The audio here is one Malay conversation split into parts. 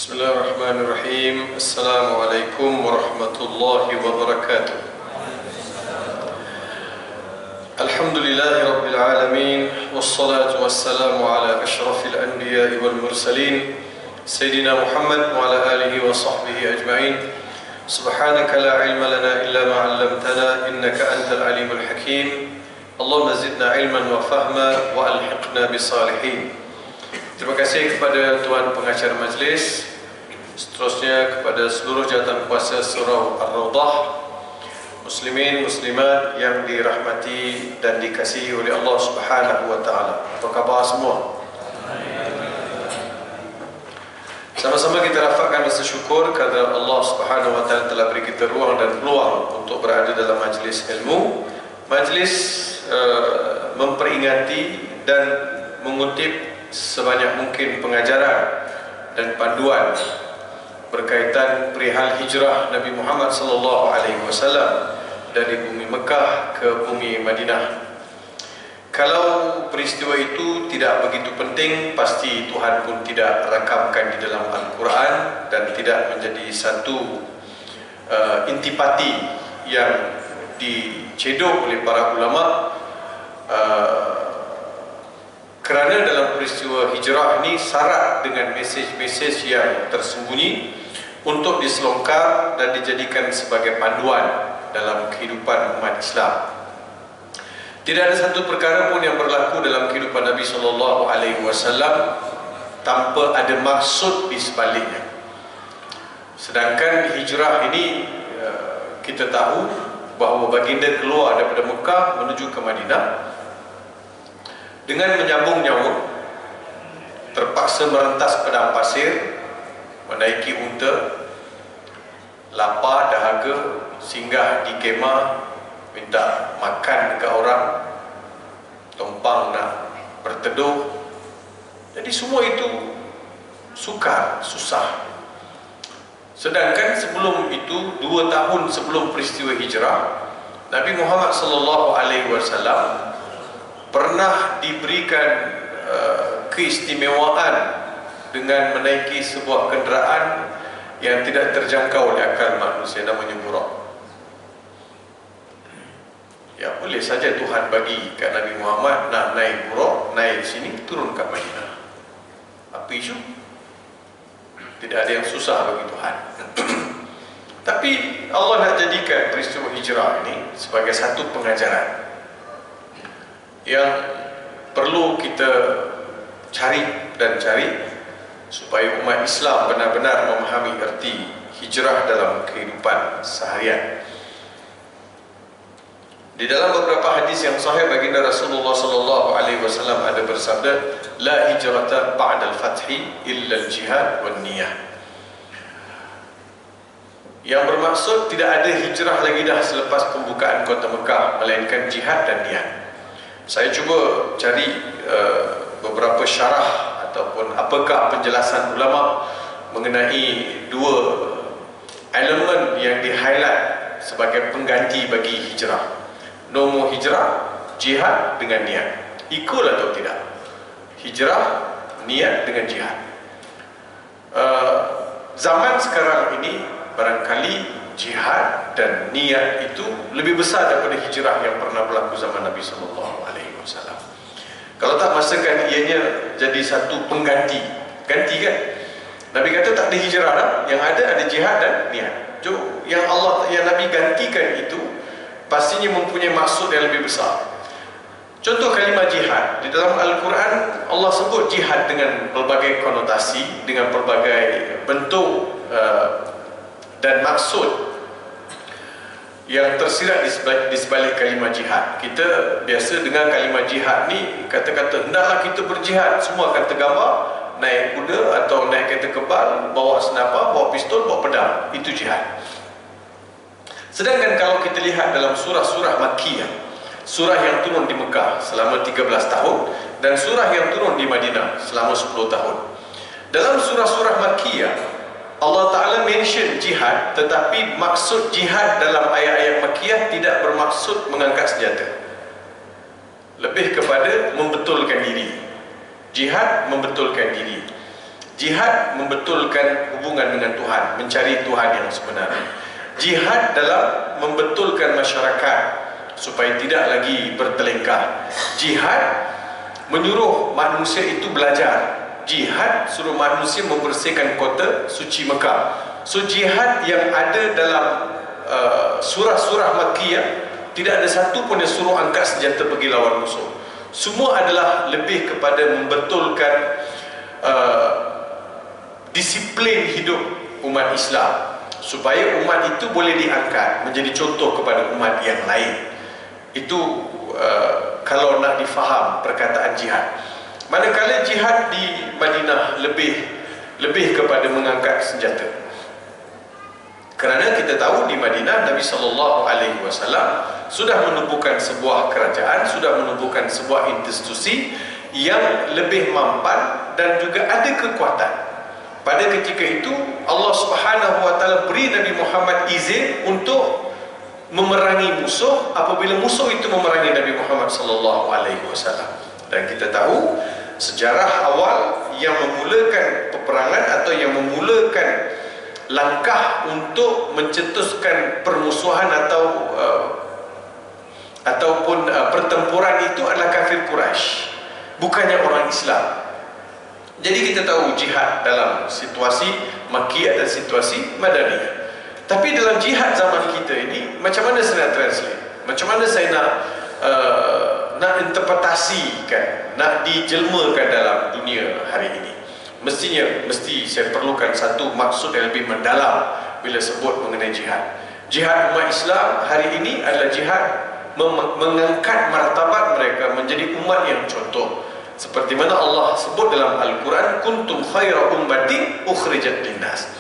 Bismillahirrahmanirrahim. Assalamualaikum warahmatullahi wabarakatuh. Alhamdulillahi rabbil alamin, wassalatu wassalamu ala ashrafil anbiya'i wal mursalin, Sayyidina Muhammad wa ala alihi wa sahbihi ajma'in. Subhanaka la ilma lana illa ma 'allamtana innaka antal alimul hakim. Allahumma zidna ilman wa fahma wa alhiqna bisalihin. Terima kasih kepada Tuan Pengacara Majlis, seterusnya kepada seluruh jawatan kuasa Surau Ar-Rawdah, muslimin muslimat yang dirahmati dan dikasihi oleh Allah Subhanahu wa taala. Apa khabar semua? Sama-sama kita rafakkan rasa syukur kerana Allah Subhanahu wa taala telah beri kita ruang dan peluang untuk berada dalam majlis ilmu, majlis memperingati dan mengutip sebanyak mungkin pengajaran dan panduan berkaitan perihal hijrah Nabi Muhammad sallallahu alaihi wasallam dari bumi Mekah ke bumi Madinah. Kalau peristiwa itu tidak begitu penting, pasti Tuhan pun tidak rakamkan di dalam Al-Quran dan tidak menjadi satu intipati yang dicedok oleh para ulama. Kerana dalam peristiwa hijrah ini syarat dengan mesej-mesej yang tersembunyi untuk diselongkar dan dijadikan sebagai panduan dalam kehidupan umat Islam. Tidak ada satu perkara pun yang berlaku dalam kehidupan Nabi sallallahu alaihi wasallam tanpa ada maksud di sebaliknya. Sedangkan hijrah ini kita tahu bahawa baginda keluar daripada Mekah menuju ke Madinah dengan menyambung nyawa, terpaksa merentas padang pasir, menaiki unta, lapar, dahaga, singgah di kemah, minta makan dekat orang, tumpang nak berteduh. Jadi semua itu sukar, susah. Sedangkan sebelum itu, 2 tahun sebelum peristiwa hijrah, Nabi Muhammad sallallahu alaihi wasallam pernah diberikan keistimewaan dengan menaiki sebuah kenderaan yang tidak terjangkau oleh akal manusia, namanya burak. Ya, boleh saja Tuhan bagi kat Nabi Muhammad nak naik burak, naik sini, turun kat Madinah. Apa isu? Tidak ada yang susah bagi Tuhan. Tapi Allah nak jadikan peristiwa hijrah ini sebagai satu pengajaran yang perlu kita cari supaya umat Islam benar-benar memahami erti hijrah dalam kehidupan seharian. Di dalam beberapa hadis yang sahih, baginda Rasulullah sallallahu alaihi wasallam ada bersabda, la hijrata ba'dal fathi illa al-jihad wan niyah. Yang bermaksud tidak ada hijrah lagi dah selepas pembukaan kota Mekah, melainkan jihad dan niat. Saya cuba cari beberapa syarah ataupun apakah penjelasan ulama mengenai 2 elemen yang di-highlight sebagai pengganti bagi hijrah. Nombor hijrah, jihad dengan niat. Equal atau tidak? Hijrah, niat dengan jihad. Zaman sekarang ini barangkali jihad dan niat itu lebih besar daripada hijrah yang pernah berlaku zaman Nabi sallallahu alaihi wasallam. Kalau tak masakan ianya jadi satu pengganti, ganti kan? Nabi kata tak ada hijrah dah, yang ada jihad dan niat. Yang Nabi gantikan itu pastinya mempunyai maksud yang lebih besar. Contoh kalimah jihad di dalam Al-Quran, Allah sebut jihad dengan pelbagai konotasi, dengan pelbagai bentuk dan maksud yang tersirat di sebalik kalimah jihad. Kita biasa dengar kalimah jihad ni, kata-kata hendaklah kita berjihad, semua akan tergambar naik kuda atau naik kereta kebal, bawa senapar, bawa pistol, bawa pedang. Itu jihad. Sedangkan kalau kita lihat dalam surah-surah Makkiyah, surah yang turun di Mekah selama 13 tahun dan surah yang turun di Madinah selama 10 tahun. Dalam surah-surah Makkiyah, Allah Ta'ala mention jihad, tetapi maksud jihad dalam ayat-ayat Makkiyah tidak bermaksud mengangkat senjata, lebih kepada membetulkan diri. Jihad membetulkan diri. Jihad membetulkan hubungan dengan Tuhan, mencari Tuhan yang sebenar. Jihad dalam membetulkan masyarakat supaya tidak lagi bertelingkah. Jihad menyuruh manusia itu belajar. Jihad suruh manusia membersihkan kota suci Mekah. So jihad yang ada dalam surah-surah Makkiyah, tidak ada satu pun yang suruh angkat senjata pergi lawan musuh. Semua adalah lebih kepada membetulkan disiplin hidup umat Islam, supaya umat itu boleh diangkat menjadi contoh kepada umat yang lain. Itu kalau nak difaham perkataan jihad. Manakala jihad di Madinah lebih kepada mengangkat senjata. Kerana kita tahu di Madinah Nabi SAW sudah menubuhkan sebuah kerajaan, sudah menubuhkan sebuah institusi yang lebih mampan dan juga ada kekuatan. Pada ketika itu Allah Subhanahu wa taala beri Nabi Muhammad izin untuk memerangi musuh apabila musuh itu memerangi Nabi Muhammad SAW. Dan kita tahu sejarah awal yang memulakan peperangan atau yang memulakan langkah untuk mencetuskan permusuhan ataupun pertempuran itu adalah kafir Quraisy, bukannya orang Islam. Jadi kita tahu jihad dalam situasi Makkiyah dan situasi Madaniyah. Tapi dalam jihad zaman kita ini, macam mana saya nak translate? Macam mana saya nak interpretasikan, nak dijelmakan dalam dunia hari ini? Mesti saya perlukan satu maksud yang lebih mendalam bila sebut mengenai jihad. Jihad umat Islam hari ini adalah jihad mengangkat martabat mereka menjadi umat yang contoh. Seperti mana Allah sebut dalam Al-Quran, kuntum khaira ummatin ukhrijat linnas.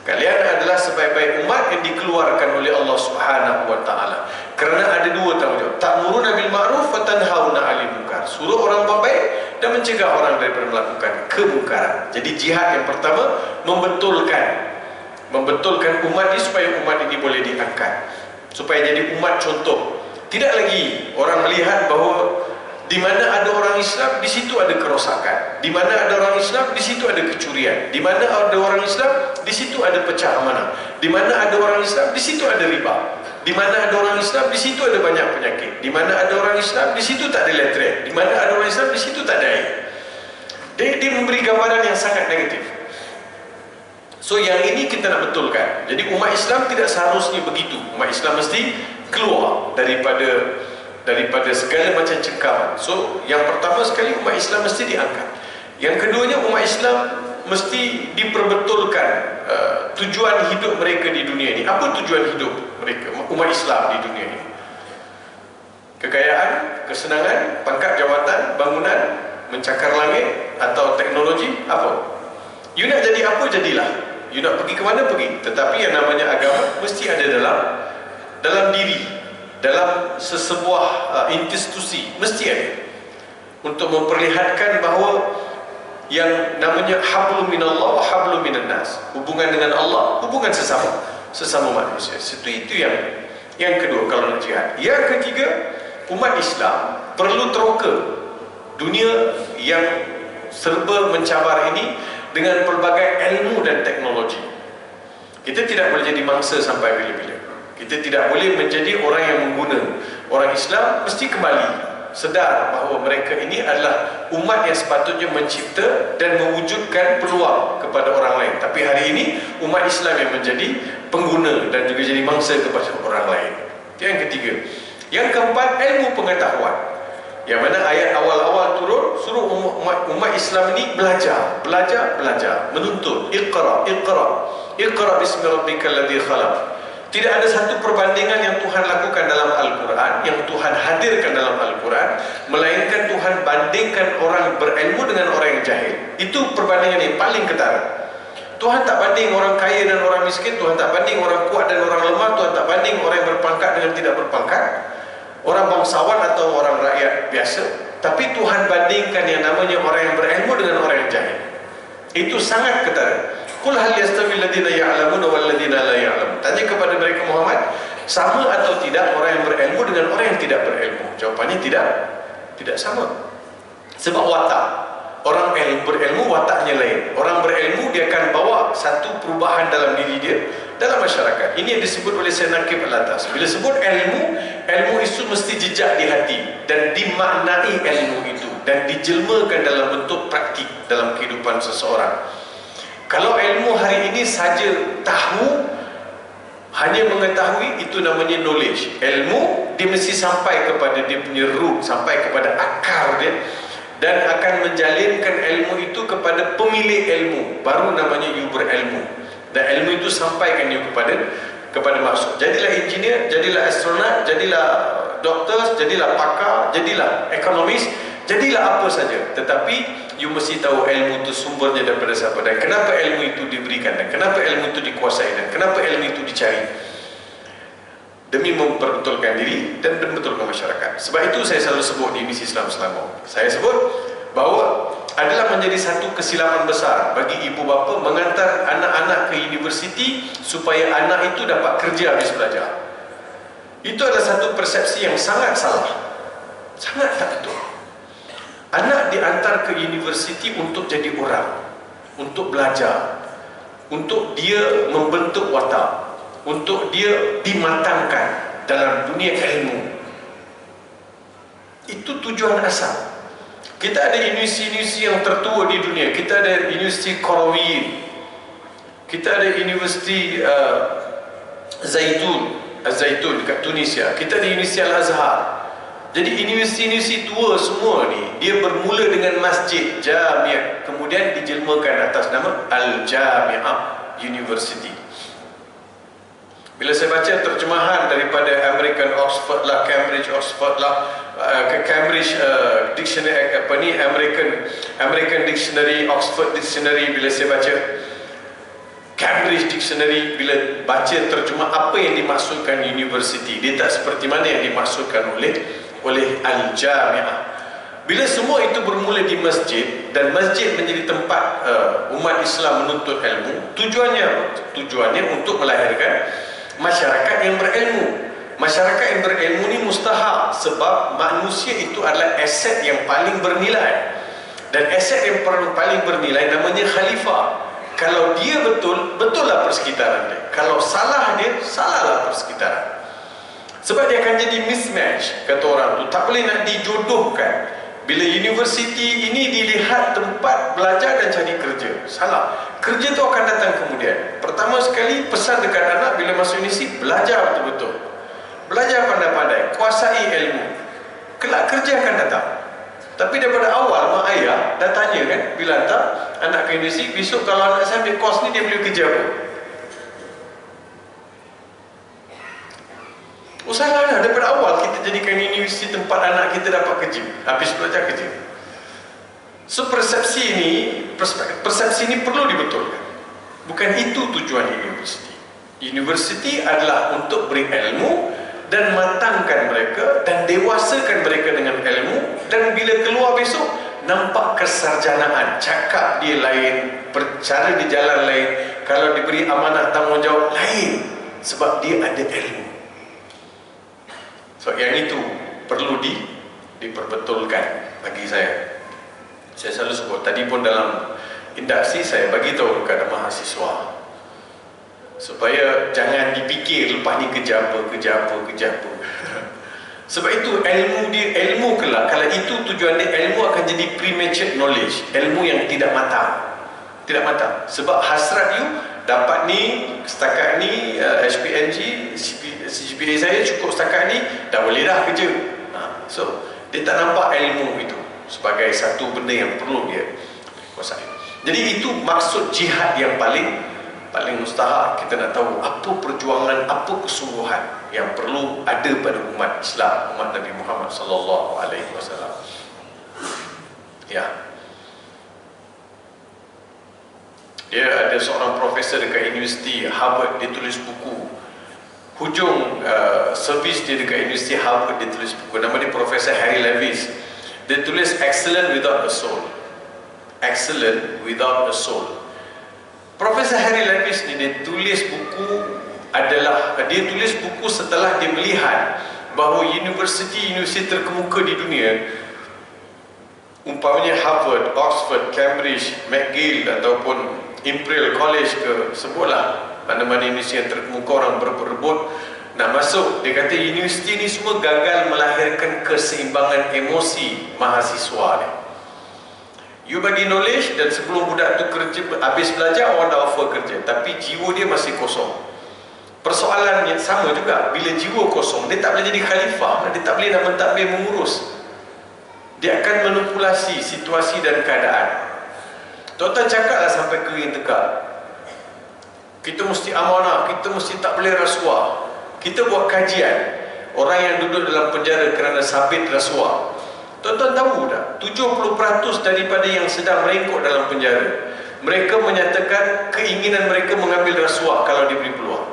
Kalian adalah sebaik-baik umat yang dikeluarkan oleh Allah Subhanahu wa taala. Kerana ada dua tanggungjawab. Ta'muruna bil ma'ruf wa tanhauna 'anil munkar. Suruh orang buat baik dan mencegah orang daripada melakukan kemungkaran. Jadi jihad yang pertama membetulkan umat ini supaya umat ini boleh diangkat, supaya jadi umat contoh. Tidak lagi orang melihat bahawa di mana ada orang Islam, di situ ada kerosakan. Di mana ada orang Islam, di situ ada kecurian. Di mana ada orang Islam, di situ ada pecah amanah. Di mana ada orang Islam, di situ ada riba. Di mana ada orang Islam, di situ ada banyak penyakit. Di mana ada orang Islam, di situ tak ada literate. Di mana ada orang Islam, di situ tak ada air. Dia memberi gambaran yang sangat negatif. So yang ini kita nak betulkan. Jadi umat Islam tidak seharusnya begitu. Umat Islam mesti keluar daripada segala macam cengkaman. So yang pertama sekali, umat Islam mesti diangkat. Yang keduanya, umat Islam mesti diperbetulkan tujuan hidup mereka di dunia ini. Apa tujuan hidup mereka, umat Islam di dunia ini? Kekayaan, kesenangan, pangkat jawatan, bangunan, mencakar langit, atau teknologi? Apa? You nak jadi apa, jadilah. You nak pergi ke mana, pergi. Tetapi yang namanya agama mesti ada dalam diri, dalam sesebuah institusi, mesti ada, untuk memperlihatkan bahawa yang namanya hablum minallah wa hablum minan nas, hubungan dengan Allah, hubungan sesama manusia. Itu yang kedua kalau nak jihad. Yang ketiga, umat Islam perlu teroka dunia yang serba mencabar ini dengan pelbagai ilmu dan teknologi. Kita tidak boleh jadi mangsa sampai bila-bila. Kita tidak boleh menjadi orang yang mengguna. Orang Islam mesti kembali sedar bahawa mereka ini adalah umat yang sepatutnya mencipta dan mewujudkan peluang kepada orang lain. Tapi hari ini umat Islam yang menjadi pengguna dan juga jadi mangsa kepada orang lain. Itu yang ketiga. Yang keempat, ilmu pengetahuan, yang mana ayat awal-awal turun suruh umat Islam ini belajar, menuntut. Iqra bismi rabbikal ladzi khalaq. Tidak ada satu perbandingan yang Tuhan lakukan dalam Al-Quran, yang Tuhan hadirkan dalam Al-Quran, melainkan Tuhan bandingkan orang berilmu dengan orang yang jahil. Itu perbandingan yang paling ketara. Tuhan tak banding orang kaya dan orang miskin, Tuhan tak banding orang kuat dan orang lemah, Tuhan tak banding orang yang berpangkat dengan tidak berpangkat, orang bangsawan atau orang rakyat biasa. Tapi Tuhan bandingkan yang namanya orang yang berilmu dengan orang yang jahil. Itu sangat ketara. Qul hal yastawi alladhina ya'lamuna wal ladzina la ya'lamun. Tanya kepada mereka Muhammad, sama atau tidak orang yang berilmu dengan orang yang tidak berilmu? Jawapannya tidak sama. Sebab watak Orang berilmu wataknya lain. Orang berilmu dia akan bawa satu perubahan dalam diri dia, dalam masyarakat. Ini yang disebut oleh Syekh Naqib Al-Atas. Bila sebut ilmu, ilmu itu mesti jejak di hati dan dimaknai ilmu itu dan dijelmakan dalam bentuk praktik dalam kehidupan seseorang. Kalau ilmu hari ini saja tahu, hanya mengetahui, itu namanya knowledge. Ilmu dia mesti sampai kepada dia punya root, sampai kepada akar dia, dan akan menjalinkan ilmu itu kepada pemilik ilmu, baru namanya you berilmu. Dan ilmu itu sampaikan you kepada maksud. Jadilah engineer, jadilah astronaut, jadilah doktor, jadilah pakar, jadilah ekonomis, jadilah apa saja. Tetapi you mesti tahu ilmu itu sumbernya daripada siapa, dan kenapa ilmu itu diberikan, dan kenapa ilmu itu dikuasai, dan kenapa ilmu itu dicari, demi memperbetulkan diri dan membetulkan masyarakat. Sebab itu saya selalu sebut di misi Islam Selangor, saya sebut bahawa adalah menjadi satu kesilapan besar bagi ibu bapa mengantar anak-anak ke universiti supaya anak itu dapat kerja habis belajar. Itu adalah satu persepsi yang sangat salah, sangat tak betul. Anak diantar ke universiti untuk jadi orang, untuk belajar, untuk dia membentuk watak, untuk dia dimatangkan dalam dunia ilmu. Itu tujuan asal. Kita ada universiti-universiti yang tertua di dunia. Kita ada Universiti Qarawiyyin, kita ada Universiti Zaitun dekat Tunisia, kita ada Universiti Al-Azhar. Jadi universiti-universiti tua semua ni, dia bermula dengan masjid Jamiah, kemudian dijelmakan atas nama Al-Jamiah University. Bila saya baca terjemahan daripada American Oxford lah, Cambridge Oxford lah, Cambridge Dictionary, American Dictionary, Oxford Dictionary, bila saya baca Cambridge Dictionary, bila baca terjemah apa yang dimaksudkan university, dia tak seperti mana yang dimaksudkan oleh Al-Jamiah. Bila semua itu bermula di masjid, dan masjid menjadi tempat umat Islam menuntut ilmu, tujuannya apa? Tujuannya untuk melahirkan masyarakat yang berilmu. Masyarakat yang berilmu ni mustahak, sebab manusia itu adalah aset yang paling bernilai, dan aset yang paling bernilai namanya khalifah. Kalau dia betul, betullah persekitaran dia. Kalau salah dia, salahlah persekitaran. Sebab dia akan jadi mismatch, kata orang tu, tak boleh nak dijodohkan. Bila universiti ini dilihat tempat belajar dan cari kerja, salah. Kerja tu akan datang kemudian. Pertama sekali pesan dekat anak bila masuk universiti, belajar betul-betul, belajar pandai-pandai, kuasai ilmu, kelak kerja akan datang. Tapi daripada awal mak ayah dah tanya kan, bila hantar anak ke universiti, besok kalau anak saya ambil kos ni, dia boleh kerja apa? Usahalah daripada awal kita jadikan universiti tempat anak kita dapat kerja, habis belajar kerja. So persepsi ini perlu dibetulkan. Bukan itu tujuan universiti. Universiti adalah untuk beri ilmu dan matangkan mereka dan dewasakan mereka dengan ilmu, dan bila keluar besok nampak kesarjanaan, cakap dia lain, bercara di jalan lain, kalau diberi amanah tanggungjawab lain, sebab dia ada ilmu. So yang itu perlu diperbetulkan bagi saya. Saya selalu sebut, tadi pun dalam induksi saya bagi tahu kepada mahasiswa supaya jangan dipikir lepas ni kerja apa. Sebab itu ilmu kelak, kalau itu tujuan dia, ilmu akan jadi premature knowledge, ilmu yang tidak matang. Sebab hasrat you dapat ni, setakat ni HPNG, CGPA saya cukup setakat ni, dah boleh dah kerja. So dia tak nampak ilmu itu sebagai satu benda yang perlu dia kuasai. Jadi itu maksud jihad yang paling mustahak. Kita nak tahu apa perjuangan, apa kesungguhan yang perlu ada pada umat Islam, umat Nabi Muhammad sallallahu alaihi wasallam. Ya. Dia ada seorang profesor dekat Universiti Harvard, dia tulis buku. Hujung servis dia dekat Universiti Harvard, dia tulis buku, nama dia Profesor Harry Levis. Dia tulis Excellent Without a Soul. Excellent Without a Soul. Profesor Harry Levis ni dia tulis buku setelah dia melihat bahawa universiti terkemuka di dunia umpamanya Harvard, Oxford, Cambridge, McGill ataupun Imperial College ke, sebutlah mana-mana universiti yang terkemuka orang berebut-rebut nak masuk. Dia kata universiti ni semua gagal melahirkan keseimbangan emosi mahasiswa ni. You bagi knowledge, dan sebelum budak tu kerja, habis belajar, orang dah offer kerja, tapi jiwa dia masih kosong. Persoalannya sama juga, bila jiwa kosong, dia tak boleh jadi khalifah, dia tak boleh nak mentadbir mengurus. Dia akan manipulasi situasi dan keadaan. Tuan-tuan cakaplah sampai kering tekak. Kita mesti amanah, kita mesti tak boleh rasuah. Kita buat kajian orang yang duduk dalam penjara kerana sabit rasuah. Tuan-tuan tahu tak, 70% daripada yang sedang merengkok dalam penjara, mereka menyatakan keinginan mereka mengambil rasuah kalau diberi peluang.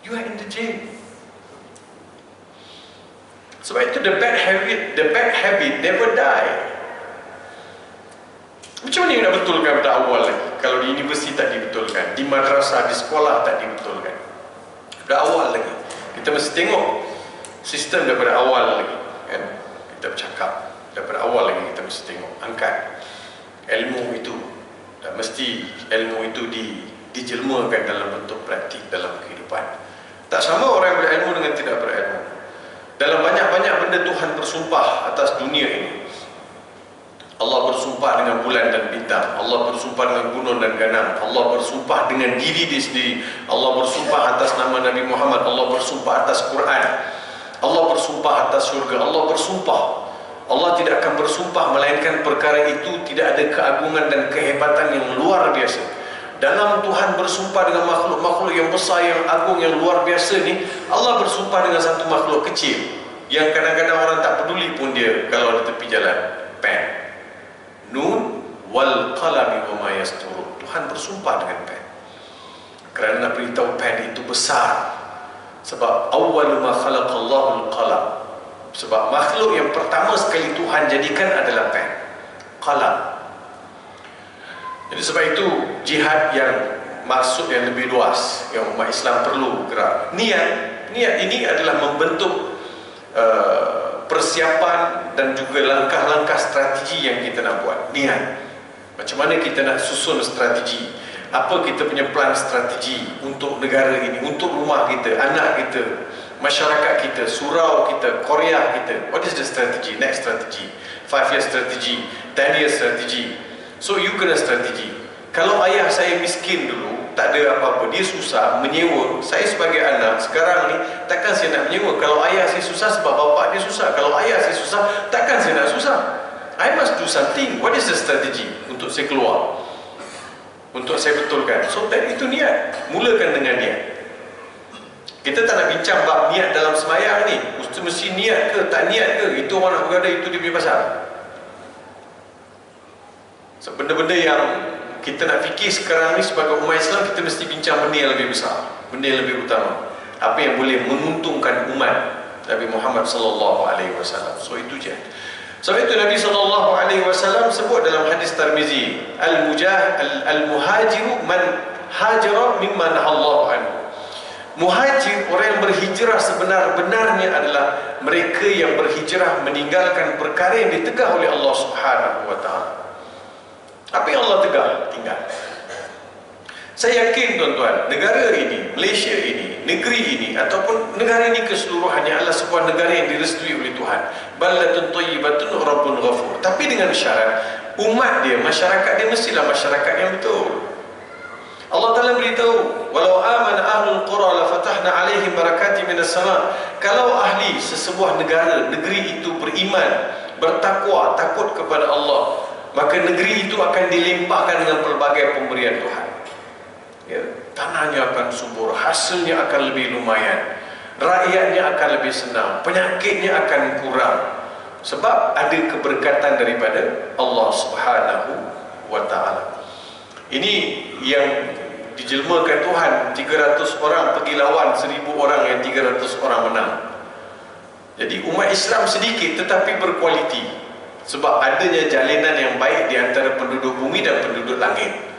You are in the jail. Sebab itu the bad habit never die. Macam mana nak betulkan pada awal lagi? Kalau di universiti tak dibetulkan, di madrasah, di sekolah tak dibetulkan, pada awal lagi. Kita mesti tengok sistem daripada awal lagi, kan? Kita bercakap daripada awal lagi, kita mesti tengok, angkat ilmu itu. Dan mesti ilmu itu dijelmakan dalam bentuk praktik dalam kehidupan. Tak sama orang yang berilmu dengan tidak berilmu. Dalam banyak-banyak benda Tuhan bersumpah atas dunia ini. Allah bersumpah dengan bulan dan bintang, Allah bersumpah dengan gunung dan ganang, Allah bersumpah dengan diri dia sendiri, Allah bersumpah atas nama Nabi Muhammad, Allah bersumpah atas Quran, Allah bersumpah atas syurga, Allah bersumpah. Allah tidak akan bersumpah melainkan perkara itu tidak ada keagungan dan kehebatan yang luar biasa. Dalam Tuhan bersumpah dengan makhluk-makhluk yang besar, yang agung, yang luar biasa ni, Allah bersumpah dengan satu makhluk kecil yang kadang-kadang orang tak peduli pun dia kalau di tepi jalan. Pen. Nun wal qalami wa ma yasturun. Tuhan bersumpah dengan pen, kerana nak beritahu pen itu besar. Sebab awwal ma khalaqallahu al-qalam. Sebab makhluk yang pertama sekali Tuhan jadikan adalah pen, qalam. Jadi sebab itu jihad yang maksud yang lebih luas yang umat Islam perlu gerak. Niat ini adalah membentuk persiapan dan juga langkah-langkah strategi yang kita nak buat. Niat, macam mana kita nak susun strategi, apa kita punya plan strategi untuk negara ini, untuk rumah kita, anak kita, masyarakat kita, surau kita, Korea kita. What is the strategy, next strategy, 5-year strategy, 10-year strategy. So you kena strategi. Kalau ayah saya miskin dulu, tak ada apa-apa, dia susah menyewa. Saya sebagai anak sekarang ni, takkan saya nak menyewa. Kalau ayah saya susah sebab bapak dia susah. Kalau ayah saya susah, takkan saya nak susah. I must do something. What is the strategy untuk saya keluar, untuk saya betulkan? So itu niat. Mulakan dengan niat. Kita tak nak bincang bab niat dalam semayang ni, mesti niat ke tak niat ke, itu orang nak bergadai, itu dia punya pasal. So, benda-benda yang kita nak fikir sekarang ni sebagai umat Islam, kita mesti bincang benda yang lebih besar, benda yang lebih utama, apa yang boleh menguntungkan umat Nabi Muhammad sallallahu alaihi wasallam. So itu je. Sebab itu Nabi sallallahu alaihi wasallam sebut dalam hadis Tirmizi, al-muhajiru man hajara mimma nahallahu anhu. Muhajir, orang yang berhijrah sebenar-benarnya adalah mereka yang berhijrah meninggalkan perkara yang ditegah oleh Allah Subhanahu wa taala. Apa yang Allah tegah, tinggal. Saya yakin tuan-tuan, negara ini, Malaysia ini, negeri ini ataupun negara ini keseluruhannya adalah sebuah negara yang direstui oleh Tuhan. Ballatun thayyibatun rabbun ghafur. Tapi dengan syarat umat dia, masyarakat dia mestilah masyarakat yang betul. Allah Ta'ala beritahu, walau amana ahlul qura la fatahna alaihim barakati minas sama. Kalau ahli sesebuah negara, negeri itu beriman, bertakwa, takut kepada Allah, maka negeri itu akan dilimpahkan dengan pelbagai pemberian Tuhan. Ya, tanahnya akan subur, hasilnya akan lebih lumayan, rakyatnya akan lebih senang, penyakitnya akan kurang, sebab ada keberkatan daripada Allah Subhanahu wa ta'ala. Ini yang dijelmakan Tuhan. 300 orang pergi lawan 1000 orang yang 300 orang menang. Jadi umat Islam sedikit tetapi berkualiti, sebab adanya jalinan yang baik di antara penduduk bumi dan penduduk langit.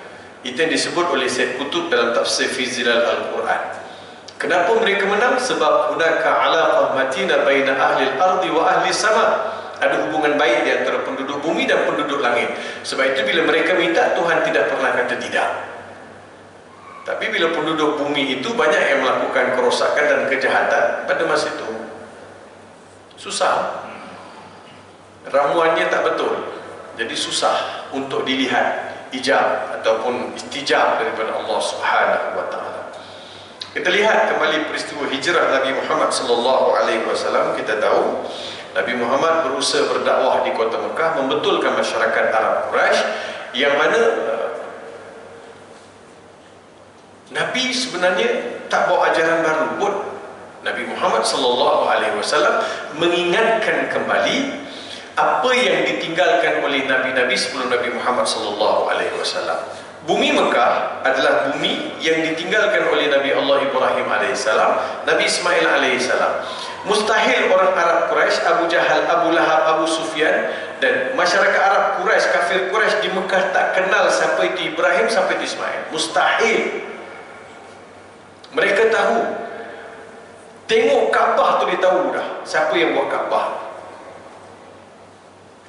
Itu yang disebut oleh Syed Qutb dalam tafsir fi Zilal Al-Quran. Kenapa mereka menang? Sebab hunaka alaqah matina baina ahli al-ardi wa ahli sama. Ada hubungan baik di antara penduduk bumi dan penduduk langit. Sebab itu bila mereka minta, Tuhan tidak pernah kata tidak. Tapi bila penduduk bumi itu banyak yang melakukan kerosakan dan kejahatan pada masa itu, susah. Ramuannya tak betul. Jadi susah untuk dilihat ijab ataupun istijab daripada Allah Subhanahu wa taala. Kita lihat kembali peristiwa hijrah Nabi Muhammad sallallahu alaihi wasallam. Kita tahu Nabi Muhammad berusaha berdakwah di kota Mekah, membetulkan masyarakat Arab Quraisy, yang mana Nabi sebenarnya tak bawa ajaran baru pun. Nabi Muhammad sallallahu alaihi wasallam mengingatkan kembali apa yang ditinggalkan oleh nabi-nabi sebelum Nabi Muhammad sallallahu alaihi wasallam. Bumi Mekah adalah bumi yang ditinggalkan oleh Nabi Allah Ibrahim alaihissalam, Nabi Ismail alaihissalam. Mustahil orang Arab Quraisy, Abu Jahal, Abu Lahab, Abu Sufyan dan masyarakat Arab Quraisy, kafir Quraisy di Mekah tak kenal siapa itu Ibrahim, siapa itu Ismail. Mustahil. Mereka tahu. Tengok Kaabah tu dia tahu dah siapa yang buat Kaabah.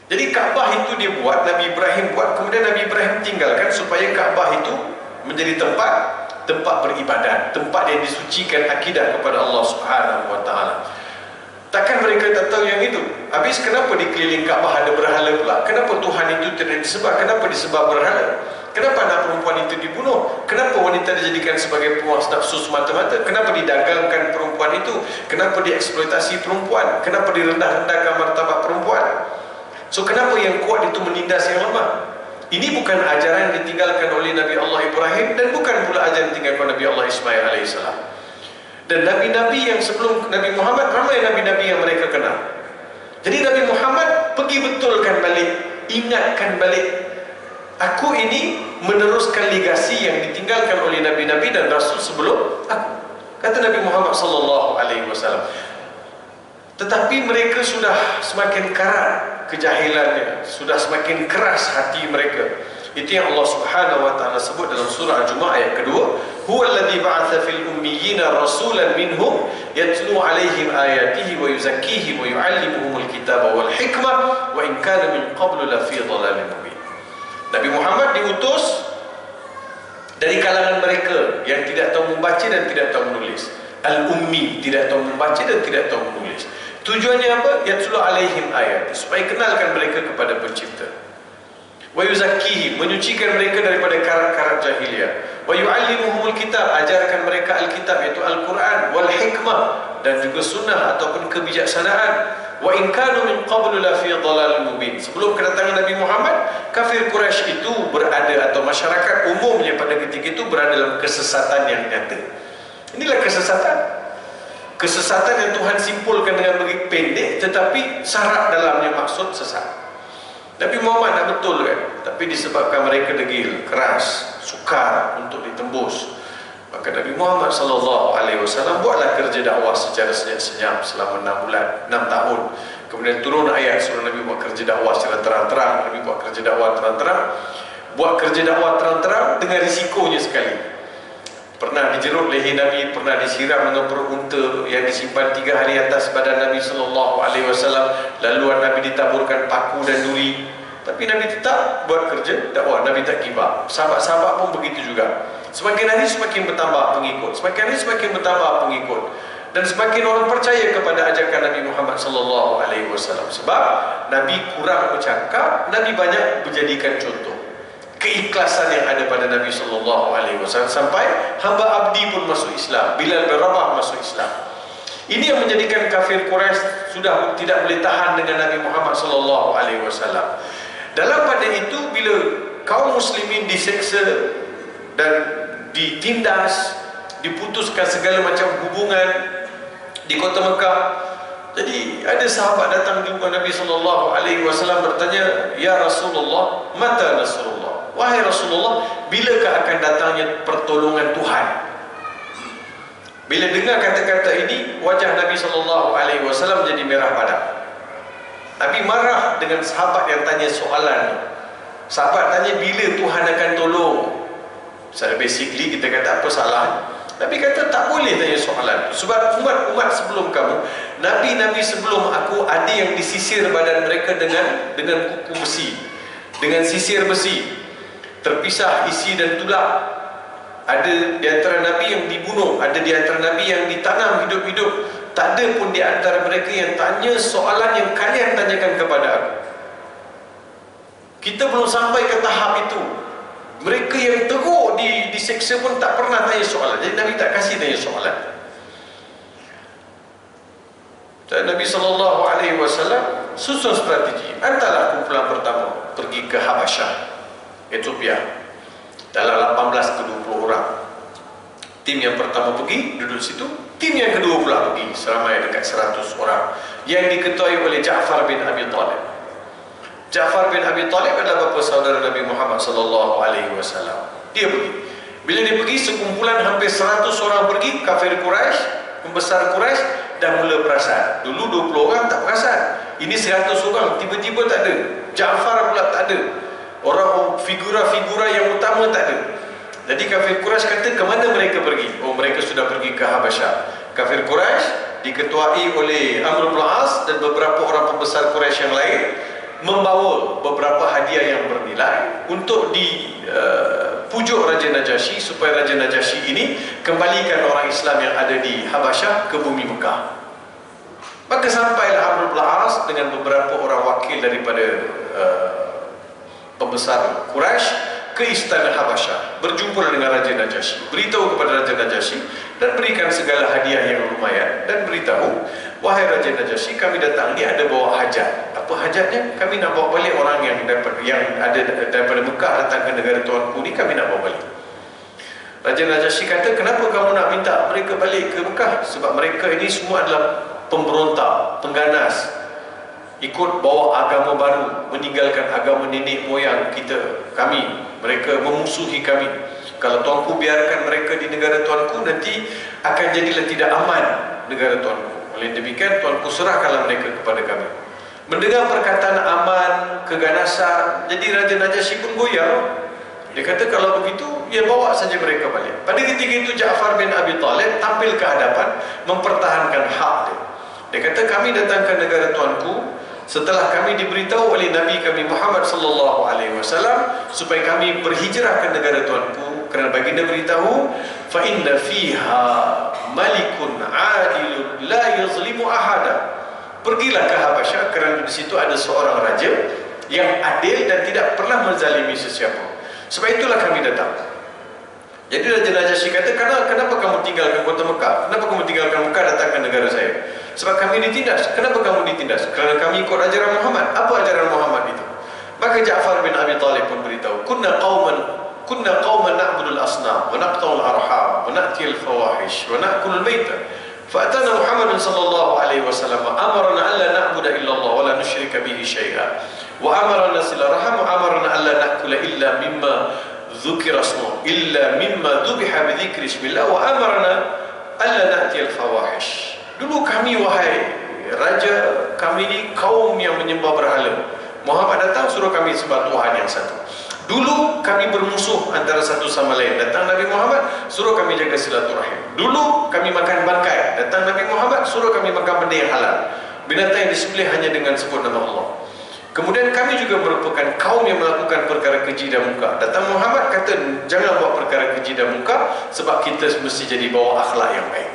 Jadi Kaabah itu dia buat, Nabi Ibrahim buat, kemudian Nabi Ibrahim tinggalkan supaya Kaabah itu menjadi tempat beribadat, tempat yang disucikan akidah kepada Allah Subhanahu wa taala. Takkan mereka tak tahu yang itu? Habis kenapa di keliling Kaabah ada berhala pula? Kenapa Tuhan itu tidak disembah? Kenapa disembah berhala? Kenapa anak perempuan itu dibunuh? Kenapa wanita dijadikan sebagai pemuas nafsu semata-mata? Kenapa didagangkan perempuan itu? Kenapa dieksploitasi perempuan? Kenapa direndah-rendahkan martabat perempuan? So kenapa yang kuat itu menindas yang lemah? Ini bukan ajaran yang ditinggalkan oleh Nabi Allah Ibrahim, dan bukan pula ajaran yang ditinggalkan Nabi Allah Ismail alaihissalam. Dan nabi-nabi yang sebelum Nabi Muhammad, ramai nabi-nabi yang mereka kenal. Jadi Nabi Muhammad pergi betulkan balik, ingatkan balik, aku ini meneruskan legasi yang ditinggalkan oleh nabi-nabi dan rasul sebelum aku, kata Nabi Muhammad sallallahu alaihi wasallam. Tetapi mereka sudah semakin karat kejahilannya, sudah semakin keras hati mereka. Itu yang Allah Subhanahu wa taala sebut dalam surah Al-Jumu'ah ayat kedua, huwallazi ba'atsa fil ummiyina rasulan minhum yatlu 'alaihim ayatihi wa yuzakkihim wa yu'allimuhumul kitaba wal hikmah wa in kana min qablu la fi dhalalin mubin. Nabi Muhammad diutus dari kalangan mereka yang tidak tahu membaca dan tidak tahu menulis. Al-ummi, tidak tahu membaca dan tidak tahu menulis. Tujuannya apa? Yatlu alaihim ayat, supaya kenalkan mereka kepada pencipta. Wa yuzakkihim, menyucikan mereka daripada karat-karat jahiliyah. Wa yu'allimuhumul kitab, ajarkan mereka Alkitab, iaitu Al-Quran, wal hikmah, dan juga sunnah ataupun kebijaksanaan. Wa in kanu min qablu la fi dhalalin mubin. Sebelum kedatangan Nabi Muhammad, kafir Quraisy itu berada, atau masyarakat umumnya pada ketika itu berada dalam kesesatan yang nyata. Inilah kesesatan. Kesesatan yang Tuhan simpulkan dengan begitu pendek, tetapi syarat dalamnya maksud sesat. Nabi Muhammad nak betul kan, tapi disebabkan mereka degil, keras, sukar untuk ditembus, maka Nabi Muhammad SAW buatlah kerja dakwah secara senyap-senyap selama 6 bulan, 6 tahun. Kemudian turun ayat suruh Nabi buat kerja dakwah secara terang-terang. Nabi buat kerja dakwah terang-terang. Buat kerja dakwah terang-terang dengan risikonya sekali. Pernah dijerut leher Nabi, pernah disiram dengan perut unta yang disimpan 3 hari atas badan Nabi SAW. Laluan Nabi ditaburkan paku dan duri. Tapi Nabi tetap buat kerja dakwah. Nabi tak give up. Sahabat-sahabat pun begitu juga. Semakin hari semakin bertambah pengikut, semakin hari semakin bertambah pengikut, dan semakin orang percaya kepada ajakan Nabi Muhammad SAW. Sebab Nabi kurang bercakap, Nabi banyak menjadikan contoh keikhlasan yang ada pada Nabi SAW, sampai hamba abdi pun masuk Islam. Bilal bin Rabah masuk Islam. Ini yang menjadikan kafir Quraisy sudah tidak boleh tahan dengan Nabi Muhammad SAW. Dalam pada itu, bila kaum muslimin diseksa dan ditindas, diputuskan segala macam hubungan di kota Mekah, jadi ada sahabat datang jumpa Nabi SAW bertanya, ya Rasulullah, mata Rasulullah, wahai Rasulullah, bilakah akan datangnya pertolongan Tuhan? Bila dengar kata-kata ini, wajah Nabi SAW jadi merah padam. Nabi marah dengan sahabat yang tanya soalan ni. Sahabat tanya bila Tuhan akan tolong. Secara basically kita kata apa salah? Nabi kata tak boleh tanya soalan, sebab umat-umat sebelum kamu Nabi-nabi sebelum aku ada yang disisir badan mereka dengan kuku besi, dengan sisir besi, terpisah isi dan tulang. Ada di antara Nabi yang dibunuh, ada di antara Nabi yang ditanam hidup-hidup. Tak ada pun di antara mereka yang tanya soalan yang kalian tanyakan kepada aku. Kita belum sampai ke tahap itu. Mereka yang teruk diseksa pun tak pernah tanya soalan. Jadi Nabi tak kasih tanya soalan. Dan Nabi SAW susun strategi. Hantarlah kumpulan pertama pergi ke Habasyah, Ethiopia, dalam 18 ke 20 orang. Tim yang pertama pergi, duduk situ. Tim yang kedua pula pergi, seramai dekat 100 orang, yang diketuai oleh Ja'far bin Abi Talib. Ja'far bin Abi Talib adalah bapa saudara Nabi Muhammad SAW. Dia pergi. Bila dia pergi, sekumpulan hampir 100 orang pergi. Kafir Quraisy, pembesar Quraisy dah mula perasan. Dulu 20 orang tak perasan. Ini 100 orang, tiba-tiba tak ada. Ja'far pula tak ada. Orang figura-figura yang utama tak ada. Jadi kafir Quraisy kata, ke mana mereka pergi? Oh, mereka sudah pergi ke Habasyah. Kafir Quraisy diketuai oleh Amr bin As dan beberapa orang pembesar Quraisy yang lain membawa beberapa hadiah yang bernilai untuk dipujuk Raja Najasyi supaya Raja Najasyi ini kembalikan orang Islam yang ada di Habasyah ke bumi Mekah. Maka sampailah Amr bin As dengan beberapa orang wakil daripada pembesar Quraisy ke istana Habasyah, berjumpa dengan Raja Najasyi, beritahu kepada Raja Najasyi dan berikan segala hadiah yang lumayan, dan beritahu, wahai Raja Najasyi, kami datang ni ada bawa hajat. Apa hajatnya? Kami nak bawa balik orang yang ada daripada Mekah datang ke negara tuanku ni, kami nak bawa balik. Raja Najasyi kata, kenapa kamu nak minta mereka balik ke Mekah? Sebab mereka ini semua adalah pemberontak, pengganas, ikut bawa agama baru, meninggalkan agama nenek moyang kita, kami. Mereka memusuhi kami. Kalau tuanku biarkan mereka di negara tuanku, nanti akan jadilah tidak aman negara tuanku. Oleh demikian, tuanku serahkanlah mereka kepada kami. Mendengar perkataan aman, keganasan, jadi Raja Najasyi pun goyah. Dia kata, kalau begitu, ya bawa saja mereka balik. Pada ketika itu, Ja'far bin Abi Talib tampil ke hadapan, mempertahankan hak dia. Dia kata, kami datang ke negara tuanku setelah kami diberitahu oleh Nabi kami Muhammad SAW supaya kami berhijrah ke negara tuanku, kerana baginda beritahu, fa inna fiha malikun adilun la yuzlimu ahada. Pergilah ke Habasyah kerana di situ ada seorang raja yang adil dan tidak pernah menzalimi sesiapa. Sebab itulah kami datang. Jadi Raja Najasyi kata, kenapa kamu tinggalkan kota Mekah? Kenapa kamu tinggalkan Mekah datang ke negara saya? Sebab kami ditindas. Kenapa kamu ditindas? Kerana kami ikut ajaran Muhammad. Apa ajaran Muhammad itu? Maka Ja'far bin Abi Talib pun beritahu, kunna qauman na'budul asnam wa naqta'ul arham wa na'til fawahish wa na'kulul maita. Fa'atana Muhammad sallallahu alaihi wasallam amarna alla na'budu illa Allah wa la nusyrika bihi syai'a. Wa amarna sila raham wa amarna alla na'kula illa mimma dzukira ismuhu illa mimma dzubiha bi dzikri bismillah wa amarna alla na'til fawahish. Dulu kami, wahai raja, kami ni kaum yang menyembah berhala. Muhammad datang suruh kami sembah Tuhan yang satu. Dulu kami bermusuh antara satu sama lain. Datang Nabi Muhammad suruh kami jaga silaturahim. Dulu kami makan bangkai. Datang Nabi Muhammad suruh kami makan benda yang halal, binatang yang disembelih hanya dengan sebut nama Allah. Kemudian kami juga merupakan kaum yang melakukan perkara keji dan munkar. Datang Muhammad kata, jangan buat perkara keji dan munkar, sebab kita mesti jadi bawa akhlak yang baik.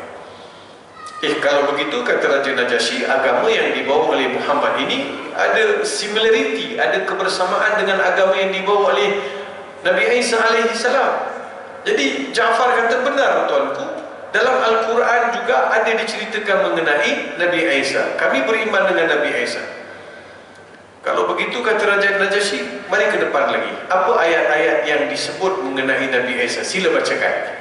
Kalau begitu, kata Raja Najasyi, agama yang dibawa oleh Muhammad ini ada similarity, ada kebersamaan dengan agama yang dibawa oleh Nabi Isa alaihi salam. Jadi Ja'far kata, benar tuanku, dalam Al-Quran juga ada diceritakan mengenai Nabi Isa. Kami beriman dengan Nabi Isa. Kalau begitu, kata Raja Najasyi, mari ke depan lagi. Apa ayat-ayat yang disebut mengenai Nabi Isa? Sila bacakan.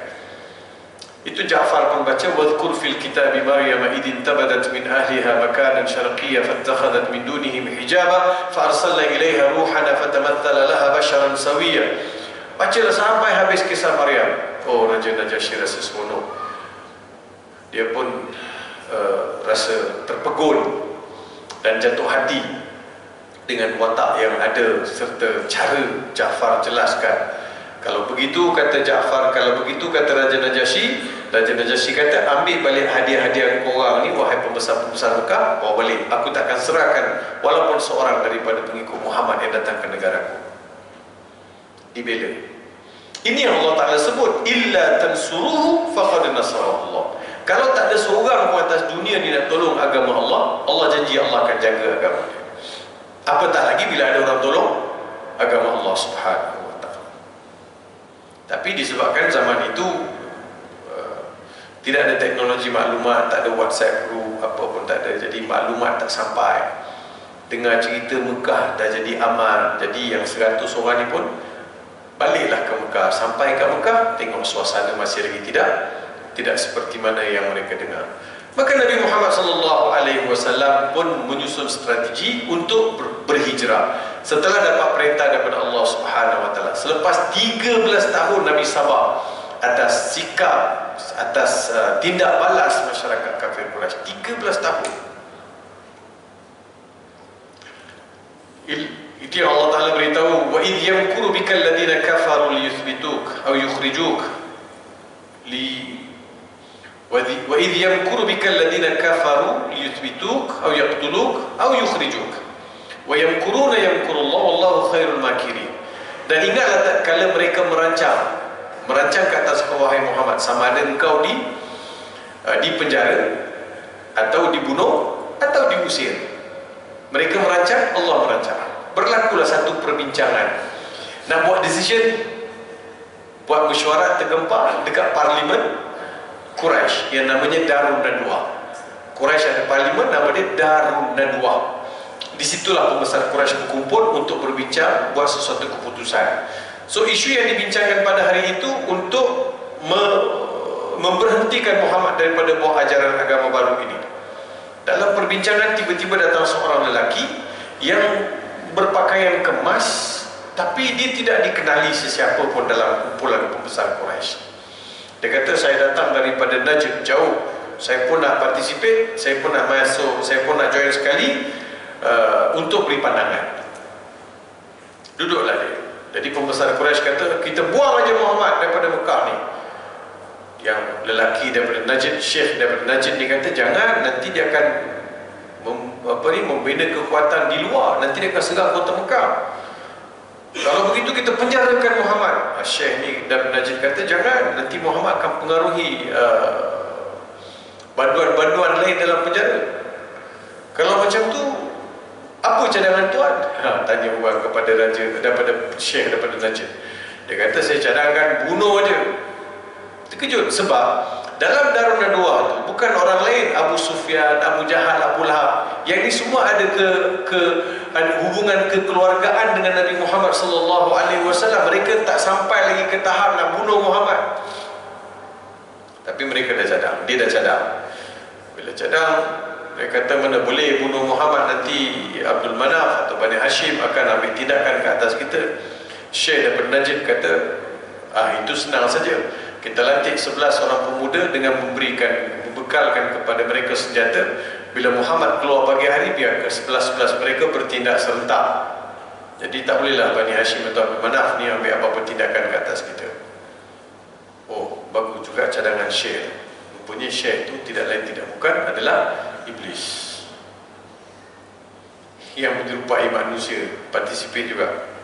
Itu Ja'far pun baca, wadhkur fil kitabi Maryam idin tabadat min ahliha makanan syarqiyya fattakhadhat min dunihim hijaba fa arsalna ilaiha ruhana fatamatthala laha basharan sawiyya. Bacalah sampai habis kisah Maryam. Oh, Raja Najasyi rasa seronok. Dia pun rasa terpegun dan jatuh hati dengan watak yang ada serta cara Ja'far jelaskan. Kalau begitu, kata Ja'far, kalau begitu, kata Raja Najasyi, Raja Najasyi kata, ambil balik hadiah-hadiah korang ni, wahai pembesar-pembesar Mekah, bawa balik. Aku takkan serahkan walaupun seorang daripada pengikut Muhammad yang datang ke negaraku. Dibela. Ini yang Allah Ta'ala sebut, illa tansuruhu faqad nasarahu Allah. Kalau tak ada seorang pun atas dunia ni nak tolong agama Allah, Allah janji Allah akan jaga agama dia. Apatah lagi bila ada orang tolong agama Allah Subhanahu wa Ta'ala. Tapi disebabkan zaman itu tidak ada teknologi maklumat, tak ada WhatsApp group, apa pun tak ada. Jadi maklumat tak sampai. Dengar cerita Mekah dah jadi aman. Jadi yang 100 orang ni pun baliklah ke Mekah. Sampai ke Mekah, tengok suasana masih lagi tidak seperti mana yang mereka dengar. Maka Nabi Muhammad SAW pun menyusun strategi untuk berhijrah. Setelah dapat perintah daripada Allah Subhanahu wa Ta'ala. Selepas 13 tahun Nabi sabar atas sikap, atas tindak balas masyarakat kafir Quraisy. 13 tahun. Itu yang Allah Ta'ala beritahu, wa idh yamkuru bikal ladina kafaru liyuthbituk aw yukhrijuk wa idh yamkuru bikal ladina kafaru liyuthbituk aw yaqtuluk aw yukhrijuk wa yamkuruna yamkurullah wallahu khairul makirin. Dan ingatlah tatkala mereka merancang ke atas kau wahai Muhammad, sama ada engkau di penjara atau dibunuh atau diusir. Mereka merancang, Allah merancang. Berlakulah satu perbincangan, nak buat decision, buat mesyuarat tergempar dekat parlimen Quraisy yang namanya Darun Nadwa. Quraisy ada parlimen nama dia Darun Nadwa. Disitulah pembesar Quraisy berkumpul untuk berbincang, buat sesuatu keputusan. So isu yang dibincangkan pada hari itu untuk memberhentikan Muhammad daripada bawa ajaran agama baru ini. Dalam perbincangan tiba-tiba datang seorang lelaki yang berpakaian kemas, tapi dia tidak dikenali sesiapa pun dalam kumpulan pembesar Quraisy. Dia kata, saya datang daripada Najd, jauh. Saya pun nak participate, saya pun nak masuk, saya pun nak join sekali untuk beri pandangan. Duduklah dia. Jadi pembesar Quraisy kata, kita buang aja Muhammad daripada Mekah ni. Yang lelaki daripada Najd, Syekh daripada Najd, dia kata, jangan, nanti dia akan membina kekuatan di luar, nanti dia akan serang kota Mekah. Kalau begitu kita penjarakan Muhammad. Syekh ni daripada Najd kata, jangan, nanti Muhammad akan pengaruhi banduan-banduan lain dalam penjara. Kalau macam tu, apa cadangan tuan? Tanya orang kepada raja, daripada Syekh daripada Najd. Dia kata, saya cadangkan bunuh aja. Terkejut sebab dalam Darun Nadwa tu bukan orang lain, Abu Sufyan, Abu Jahal, Abu Lahab. Yang ini semua ada ada hubungan kekeluargaan dengan Nabi Muhammad SAW. Mereka tak sampai lagi ke tahap nak bunuh Muhammad, tapi mereka dah cadang. Dia dah cadang. Bila cadang, dia kata, mana boleh bunuh Muhammad, nanti Abdul Manaf atau Bani Hashim akan ambil tindakan ke atas kita. Syekh daripada Najd kata, itu senang saja. Kita lantik 11 orang pemuda dengan membekalkan kepada mereka senjata. Bila Muhammad keluar pagi hari, biar ke 11-11 mereka bertindak serentak. Jadi tak bolehlah Bani Hashim atau Abdul Manaf ni ambil apa-apa tindakan ke atas kita. Oh, bagus juga cadangan Syekh. Rupanya Syekh itu tidak lain tidak bukan adalah Iblis yang menyerupai manusia, participate juga.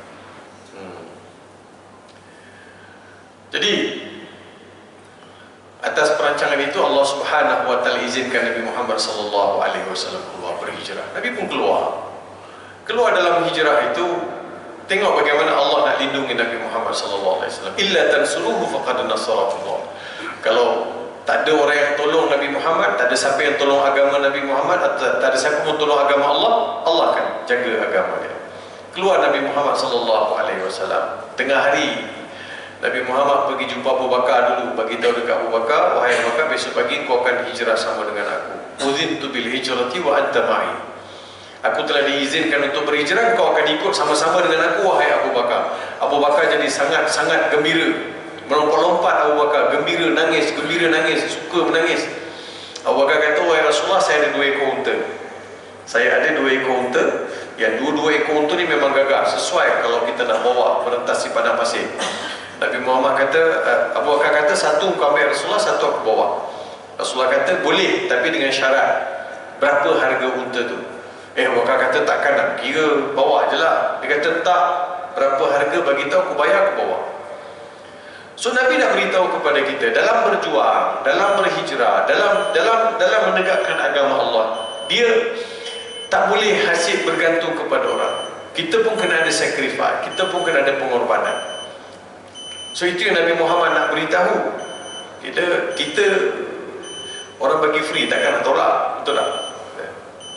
Jadi atas perancangan itu Allah Subhanahu wa Ta'ala izinkan Nabi Muhammad SAW keluar berhijrah. Nabi pun keluar dalam hijrah itu. Tengok bagaimana Allah nak lindungi Nabi Muhammad SAW. Illa tansuruhu faqad nasarahu Allah. Kalau tak ada orang yang tolong Nabi Muhammad, tak ada siapa yang tolong agama Nabi Muhammad, atau tak ada siapa pun tolong agama Allah, Allah akan jaga agama dia. Keluar Nabi Muhammad SAW. Tengah hari Nabi Muhammad pergi jumpa Abu Bakar dulu, bagi tahu dekat Abu Bakar, wahai Abu Bakar, besok pagi kau akan hijrah sama dengan aku. Udzintu bil hijrati wa anta ma'i. Aku telah diizinkan untuk berhijrah, kau akan ikut sama-sama dengan aku, wahai Abu Bakar. Abu Bakar jadi sangat-sangat gembira. Melompat-lompat Abu Bakar, gembira nangis, suka menangis. Abu Bakar kata, wahai Rasulullah, saya ada 2 ekor unta. Saya ada 2 ekor unta. Yang 2 ekor unta ni memang gagah, sesuai kalau kita nak bawa merentasi padang pasir. Nabi Muhammad kata, Abu Bakar kata, satu kau ambil Rasulullah, satu aku bawa. Rasulullah kata boleh, tapi dengan syarat, berapa harga unta tu? Abu Bakar kata takkan nak kira, bawa je lah. Dia kata tak, berapa harga bagi tahu, aku bayar, aku bawa. So Nabi nak beritahu kepada kita, dalam berjuang, dalam berhijrah, dalam menegakkan agama Allah, dia tak boleh hasil bergantung kepada orang. Kita pun kena ada sacrifice, kita pun kena ada pengorbanan. So itu yang Nabi Muhammad nak beritahu. Kita orang bagi free, takkan nak tolak, betul tak?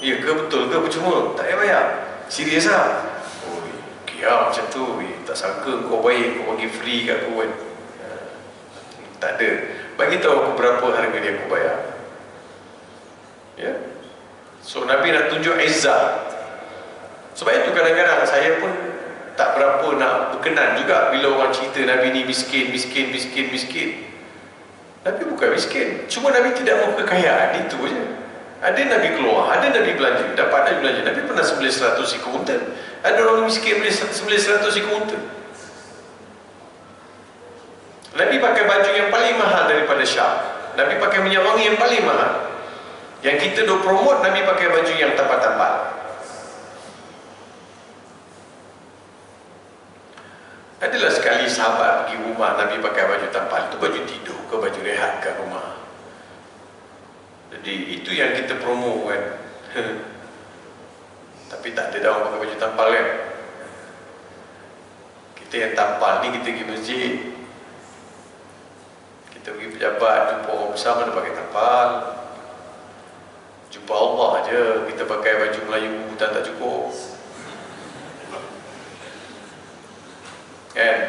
Ya ke, betul ke, percuma? Tak payah bayar. Serius lah. Oh, kira macam tu, tak sangka kau baik, kau bagi free kat aku kan. Tak ada. Bagi tahu aku berapa harga dia aku bayar. Ya. So Nabi nak tunjuk izzah. Sebab itu kadang-kadang saya pun tak berapa nak berkenan juga bila orang cerita Nabi ni miskin. Nabi bukan miskin, cuma Nabi tidak mahu kekayaan, itu je. Ada Nabi keluar, ada Nabi belanja, dapat Nabi belanja. Nabi pernah sembelih 100 ekor unta. Ada orang miskin boleh sembelih 100 ekor unta. Nabi pakai baju yang paling mahal daripada Syam. Nabi pakai minyak wangi yang paling mahal. Yang kita duk promote, Nabi pakai baju yang tampal-tampal. Adalah sekali sahabat pergi rumah Nabi pakai baju tampal. Itu baju tidur ke baju rehat kat rumah. Jadi itu yang kita promote kan. Tapi tak ada orang pakai baju tampal kan. Kita yang tampal ni, kita pergi masjid, kita pergi pejabat, jumpa orang besar mana pakai tampal. Jumpa Allah je kita pakai baju Melayu tak cukup kan.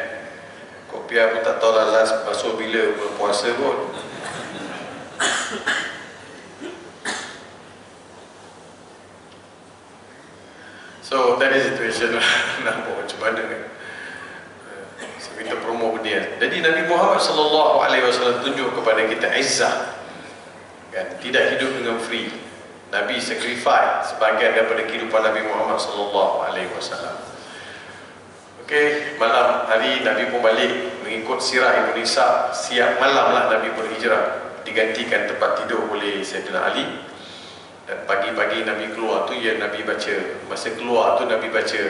Kopiah pun tak tahu lalas basuh bila bulan puasa pun. So that is situation lah. Nampak macam mana kan. So kita promo dia. Jadi Nabi Muhammad SAW tunjuk kepada kita izzah kan? Tidak hidup dengan free. Nabi sacrifice sebahagian daripada kehidupan Nabi Muhammad SAW. Okey, malam hari Nabi pun balik mengikut sirah Ibn Isa. Siap malam lah Nabi berhijrah, digantikan tempat tidur oleh Sayyidina Ali. Dan pagi-pagi Nabi keluar tu, ya Nabi baca, masa keluar tu Nabi baca,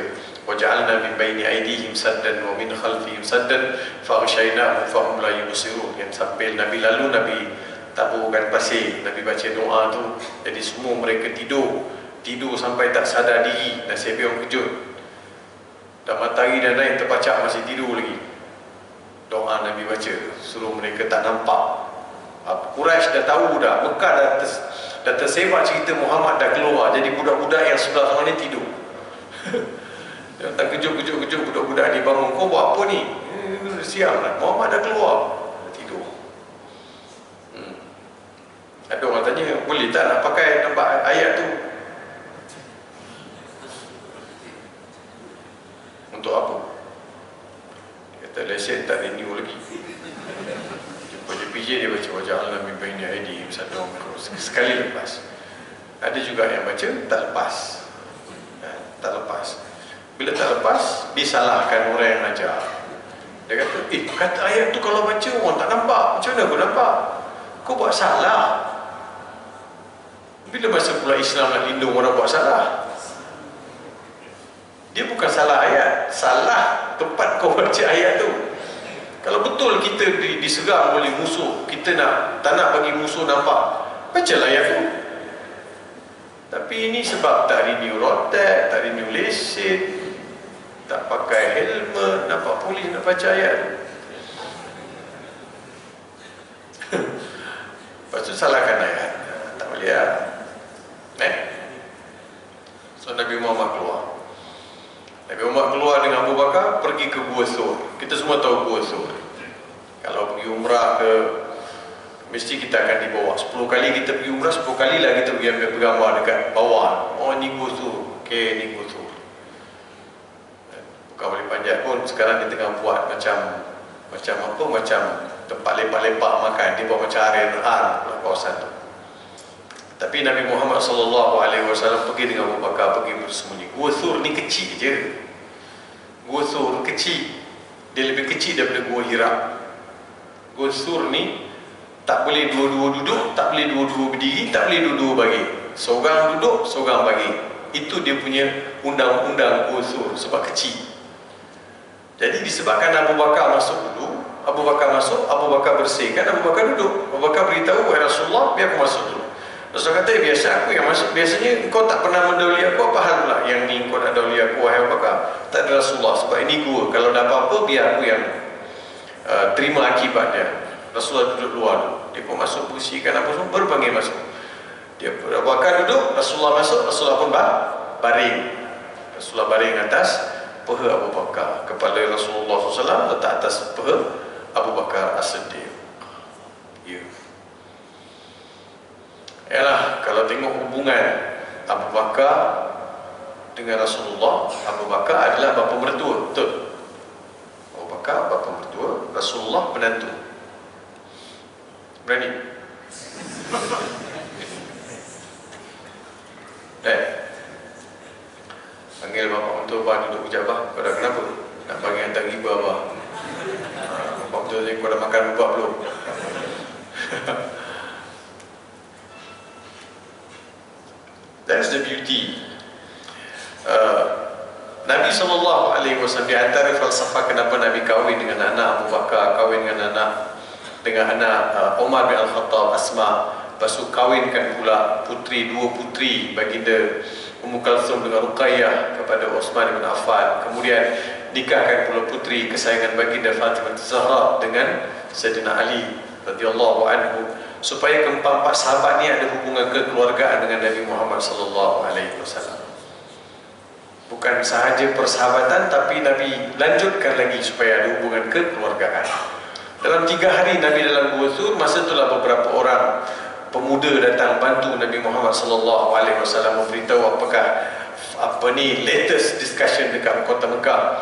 waja'alna min baini aydihim saddan wa min khalfihim saddan faghshaynahum fahum la yubsirun. Yang sambil Nabi lalu, Nabi taburkan pasir, Nabi baca doa tu. Jadi semua mereka tidur sampai tak sadar diri. Nasib orang kejut, dan matahari dah naik terpacak masih tidur lagi. Doa Nabi baca, suruh mereka tak nampak. Quraisy dah tahu dah, Mekah dah tersebar cerita Muhammad dah keluar. Jadi budak-budak yang sebelah sana ni tidur. Dia tak kejut-kejut budak-budak ni bangun, kau buat apa ni? Siang lah, Muhammad dah keluar. Tidur. Ada orang tanya, boleh tak nak pakai nampak ayat tu? Untuk apa? Dia kata lesen tak renew lagi. Jumpa JPJ dia baca waja'alna min baini aydihim saddan sekali lepas. Ada juga yang baca tak lepas. Tak lepas. Bila tak lepas, disalahkan orang yang ajar. Dia kata, kata ayat tu kalau baca orang tak nampak. Macam mana kau nampak? Kau buat salah. Bila masa pula Islam nak lindung orang buat salah? Dia bukan salah ayat, salah tempat kau baca ayat tu. Kalau betul kita diserang oleh musuh, kita tak nak bagi musuh nampak, bacalah ayat tu. Tapi ini sebab tak renew rotek, tak renew lesen, tak pakai helmet, nampak polis nak baca ayat. Lepas tu salahkan ayat. Tak boleh lah. So Nabi Muhammad keluar. Nabi Muhammad keluar dengan Abu Bakar, pergi ke Gua Thur. Kita semua tahu Gua Thur. Kalau pergi umrah ke, mesti kita akan dibawa. 10 kali kita pergi umrah, 10 kali lah kita pergi ambil gambar dekat bawah. Oh ni Gua Thur. Okey, ni Gua Thur. Bukan boleh panjat pun. Sekarang dia tengah buat macam tempat lepak-lepak makan. Dia buat macam R&R kawasan tu. Tapi Nabi Muhammad SAW pergi dengan Abu Bakar, pergi bersembunyi. Gua Thur ni kecil je. Gua Thur kecil. dia lebih kecil daripada Gua Hira. Gua Sur ni tak boleh dua-dua duduk, tak boleh dua-dua berdiri, tak boleh dua-dua bagi. Seorang duduk, seorang bagi. Itu dia punya undang-undang Gua Sur sebab kecil. Jadi disebabkan Abu Bakar masuk dulu, Abu Bakar masuk, Abu Bakar bersihkan, Abu Bakar duduk. Abu Bakar beritahu, "Wahai Rasulullah, biar aku masuk dulu." Rasul kata, "Biasa aku yang masuk. Biasanya kau tak pernah mendahului aku, apa hal pula yang ni kau nak dahului aku, wahai Abu Bakar?" "Tak ada Rasulullah, sebab ini gua. Kalau ada apa-apa, biar aku yang terima akibatnya." Rasulullah duduk luar dulu. Dia pun masuk, bersihkan apa semua, baru panggil masuk. Dia Abu Bakar duduk, Rasulullah masuk, Rasulullah pun baring. Rasulullah baring atas paha Abu Bakar. Kepala Rasulullah SAW letak atas paha Abu Bakar As-Siddiq. Ya. Yalah, kalau tengok hubungan Abu Bakar dengan Rasulullah, Abu Bakar adalah bapa mertua, betul? Abu Bakar bapa mertua, Rasulullah penantu. Berani? Panggil bapak mentua, "Abah duduk kejap, bah. Kau dah kenapa? Nak bagi hantar riba, abah." "Bapak mentua ni, kau dah makan buah belum?" That's the beauty. Nabi SAW, di antara falsafah kenapa Nabi kahwin dengan anak Abu Bakar, kahwin dengan anak Umar bin Al-Khattab, Asma, lepas tu kahwinkan pula dua putri baginda Ummu Kalsum dengan Ruqayyah kepada Uthman bin Affan, kemudian nikahkan pula putri kesayangan baginda Fatimah Zahra dengan Sayyidina Ali radhiyallahu anhu, supaya keempat sahabat ni ada hubungan kekeluargaan dengan Nabi Muhammad SAW. Bukan sahaja persahabatan, tapi Nabi lanjutkan lagi supaya ada hubungan kekeluargaan. Dalam 3 hari Nabi dalam Gua Sur, masa itulah beberapa orang pemuda datang bantu Nabi Muhammad SAW memberitahu apa ni latest discussion dekat kota Mekah.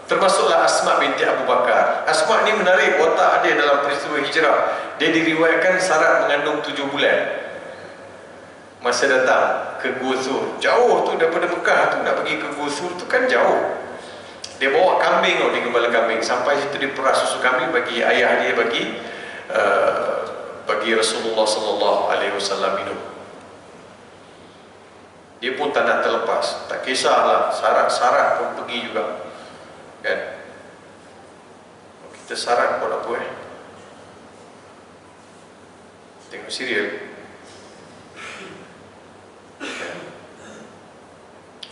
Termasuklah Asma binti Abu Bakar. Asma ni menarik watak dia dalam peristiwa hijrah. Dia diriwayatkan syarat mengandung 7 bulan. Masa datang ke Gua Sur, jauh tu daripada Mekah tu, nak pergi ke Gua Sur tu kan jauh. Dia bawa kambing, dia gembala kambing. Sampai situ dia peras susu kambing bagi ayah dia, bagi Rasulullah SAW minum. Dia pun tak nak terlepas. Tak kisahlah, syarat-syarat pun pergi juga, kan? Kita syarat buat apa tengok serial,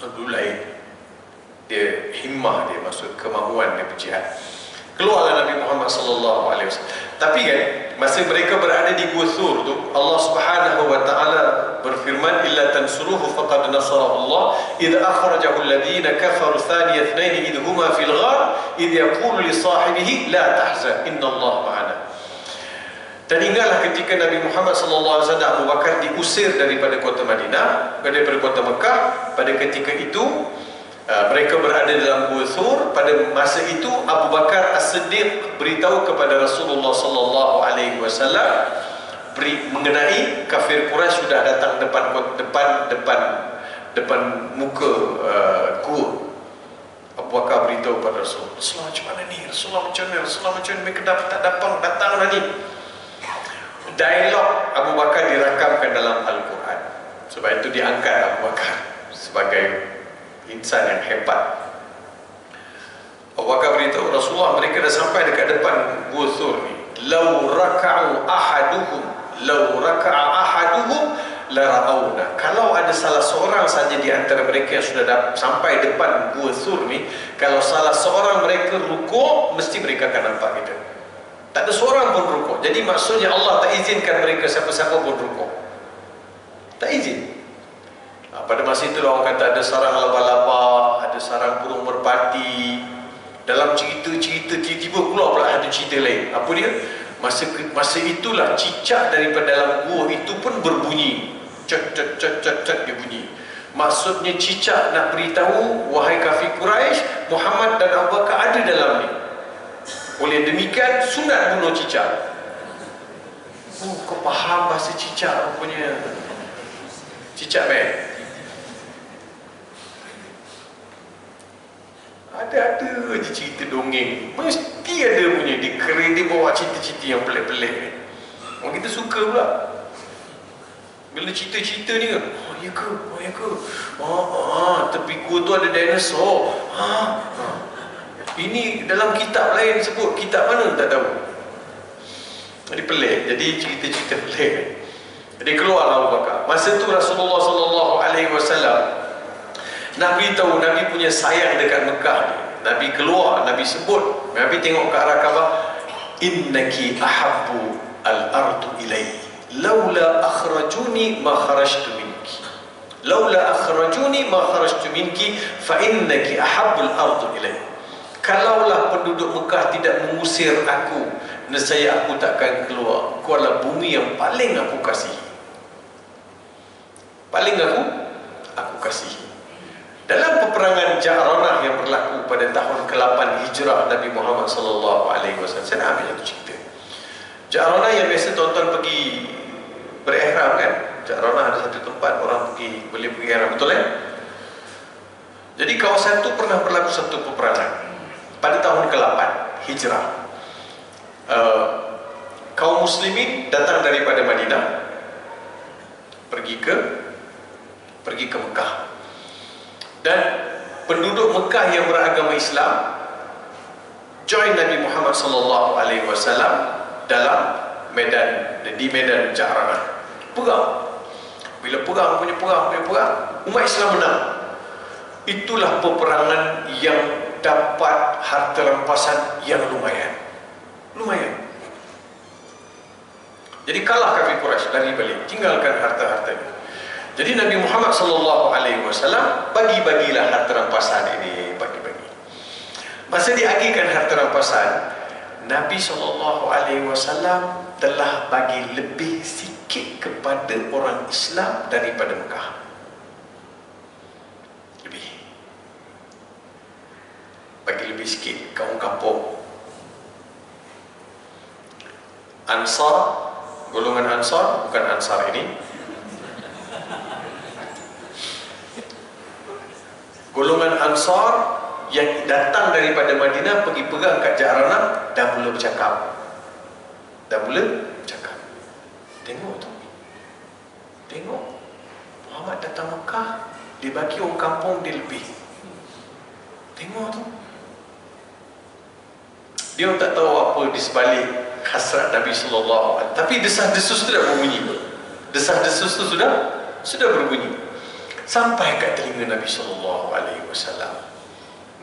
dulu lain. Dia himmah dia, maksud kemahuan dia berjihad. Keluarlah Nabi Muhammad SAW. Tapi kan, masa mereka berada di Gua Sur tu, Allah Subhanahu wa taala berfirman, "Illa tansuruhu faqad nasarahu Allah idh akhrajahu alladhina kafaru thaniya ithnain idh huma fil ghar idh yaqulu li sahibihi la tahzan innallaha ma'ana." Dan ingatlah ketika Nabi Muhammad SAW dan Abu Bakar diusir daripada kota Madinah, daripada kota Mekah. Pada ketika itu mereka berada dalam Gua Sur. Pada masa itu Abu Bakar As-Siddiq beritahu kepada Rasulullah SAW mengenai kafir Quraisy sudah datang depan muka gua. Abu Bakar beritahu kepada Rasulullah, "Rasulullah macam mana ni? Rasulullah macam mana? Rasulullah macam mana? Mereka tak datang dah ni." Dialog Abu Bakar dirakamkan dalam Al-Quran. Sebab itu diangkat Abu Bakar sebagai insan yang hebat. Abu Bakar beritahu Rasulullah, mereka dah sampai dekat depan Gua Sur ni. "Lau raka'a ahaduhum la ra'awna." Kalau ada salah seorang saja di antara mereka yang sudah sampai depan Gua Sur ni, kalau salah seorang mereka rukuk, mesti mereka akan nampak kita. Tak ada seorang pun rukuk. Jadi maksudnya Allah tak izinkan mereka siapa-siapa pun rukuk. Tak izin. Pada masa itu orang kata ada sarang laba-laba, ada sarang burung merpati. Dalam cerita-cerita tiba-tiba keluar pula ada cerita lain. Apa dia? Masa itulah cicak daripada dalam gua itu pun berbunyi. Cat dia bunyi. Maksudnya cicak nak beritahu, wahai kafir Quraisy, Muhammad dan Abu Bakar ada dalam ni. Oleh demikian sunat bunuh cicak. Kau faham bahasa cicak rupanya. Cicak Ada je cerita dongeng. Mesti ada punya. Dia bawa cerita-cerita yang pelik-pelik ni. Orang kita suka pula. Bila cerita-cerita ni kan, oh ya ke? Oh ya ke? Tepi gua tu ada dinosaur. Ini dalam kitab lain sebut. Kitab mana? Tak tahu. Jadi pelik. Jadi cerita-cerita pelik. Jadi keluarlah Abu Bakar. Masa tu Rasulullah SAW nak beritahu Nabi punya sayang dekat Mekah ni. Nabi keluar, Nabi sebut, Nabi tengok ke arah Kaabah, innaki ahabbu al-ardu ilai laula akhrajuni ma kharajtu minki, laula akhrajuni ma kharajtu minki fa innaki ahabbu al-ardu ilai. Kalaulah penduduk Mekah tidak mengusir aku, nescaya aku takkan keluar. Kau adalah bumi yang paling aku kasihi, paling aku kasihi. Dalam peperangan Ja'ranah yang berlaku pada tahun ke-8 Hijrah Nabi Muhammad SAW, saya nak ambil satu cerita. Ja'ranah yang biasa tuan-tuan pergi berihram kan. Ja'ranah ada satu tempat orang boleh pergi ihram, betul kan? Jadi kawasan itu pernah berlaku satu peperangan pada tahun ke-8 Hijrah. Kaum muslimin datang daripada Madinah pergi ke Mekah. Dan penduduk Mekah yang beragama Islam join Nabi Muhammad SAW dalam di medan Ja'ranah. Perang. Bila perang, umat Islam menang. Itulah peperangan yang dapat harta rampasan yang lumayan. Jadi kalah kafir Quraisy, lari balik, tinggalkan harta-hartanya. Jadi Nabi Muhammad SAW bagi-bagilah harta rampasan ini, bagi-bagi. Masa diagihkan harta rampasan, Nabi SAW telah bagi lebih sikit kepada orang Islam daripada Mekah. Bagi lebih sikit kaum kampung. Ansar, golongan Ansar, bukan Ansar ini, golongan Ansar yang datang daripada Madinah pergi pegang kat Ja'ranah, dah mula bercakap. Tengok tu, tengok Muhammad datang Mekah, dia bagi orang kampung dia lebih. Tengok tu. Dia tak tahu apa di sebalik hasrat Nabi SAW. Tapi desas-desus sudah berbunyi. Desas-desus itu sudah berbunyi. Sampai kat telinga Nabi SAW.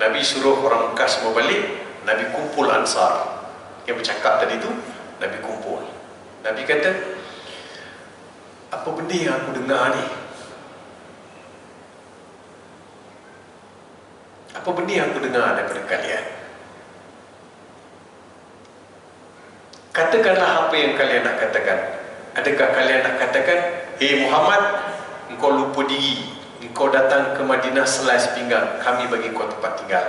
Nabi suruh orang Mekah semua balik. Nabi kumpul Ansar yang bercakap tadi tu. Nabi kumpul. Nabi kata, apa benda yang aku dengar ni? Apa benda yang aku dengar daripada kalian? Katakanlah apa yang kalian nak katakan. Adakah kalian nak katakan, Muhammad, engkau lupa diri, engkau datang ke Madinah selai sepinggang, kami bagi kau tempat tinggal.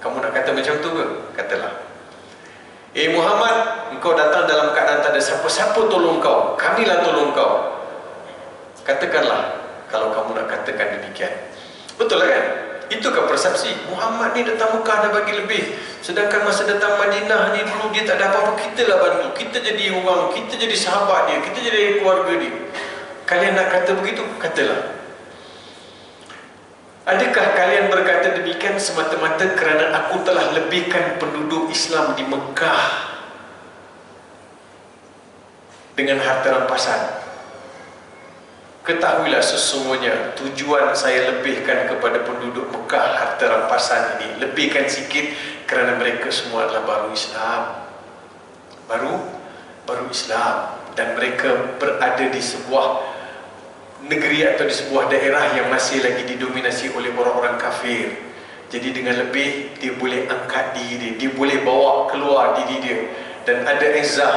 Kamu nak kata macam tu ke? Katalah. Muhammad, engkau datang dalam keadaan tak ada siapa-siapa tolong kau, kamilah tolong kau. Katakanlah kalau kamu nak katakan demikian. Betul lah kan? Itukah persepsi? Muhammad ni datang Mekah dah bagi lebih, sedangkan masa datang Madinah ni dulu dia tak ada apa-apa, kita lah bantu, kita jadi orang, kita jadi sahabat dia, kita jadi keluarga dia. Kalian nak kata begitu? Katalah. Adakah kalian berkata demikian semata-mata kerana aku telah lebihkan penduduk Islam di Mekah dengan harta rampasan? Ketahuilah sesungguhnya tujuan saya lebihkan kepada penduduk Mekah harta rampasan ini, lebihkan sikit kerana mereka semua adalah baru Islam, baru Islam, dan mereka berada di sebuah negeri atau di sebuah daerah yang masih lagi didominasi oleh orang-orang kafir. Jadi dengan lebih dia boleh angkat diri dia boleh bawa keluar diri dia, dan ada izzah,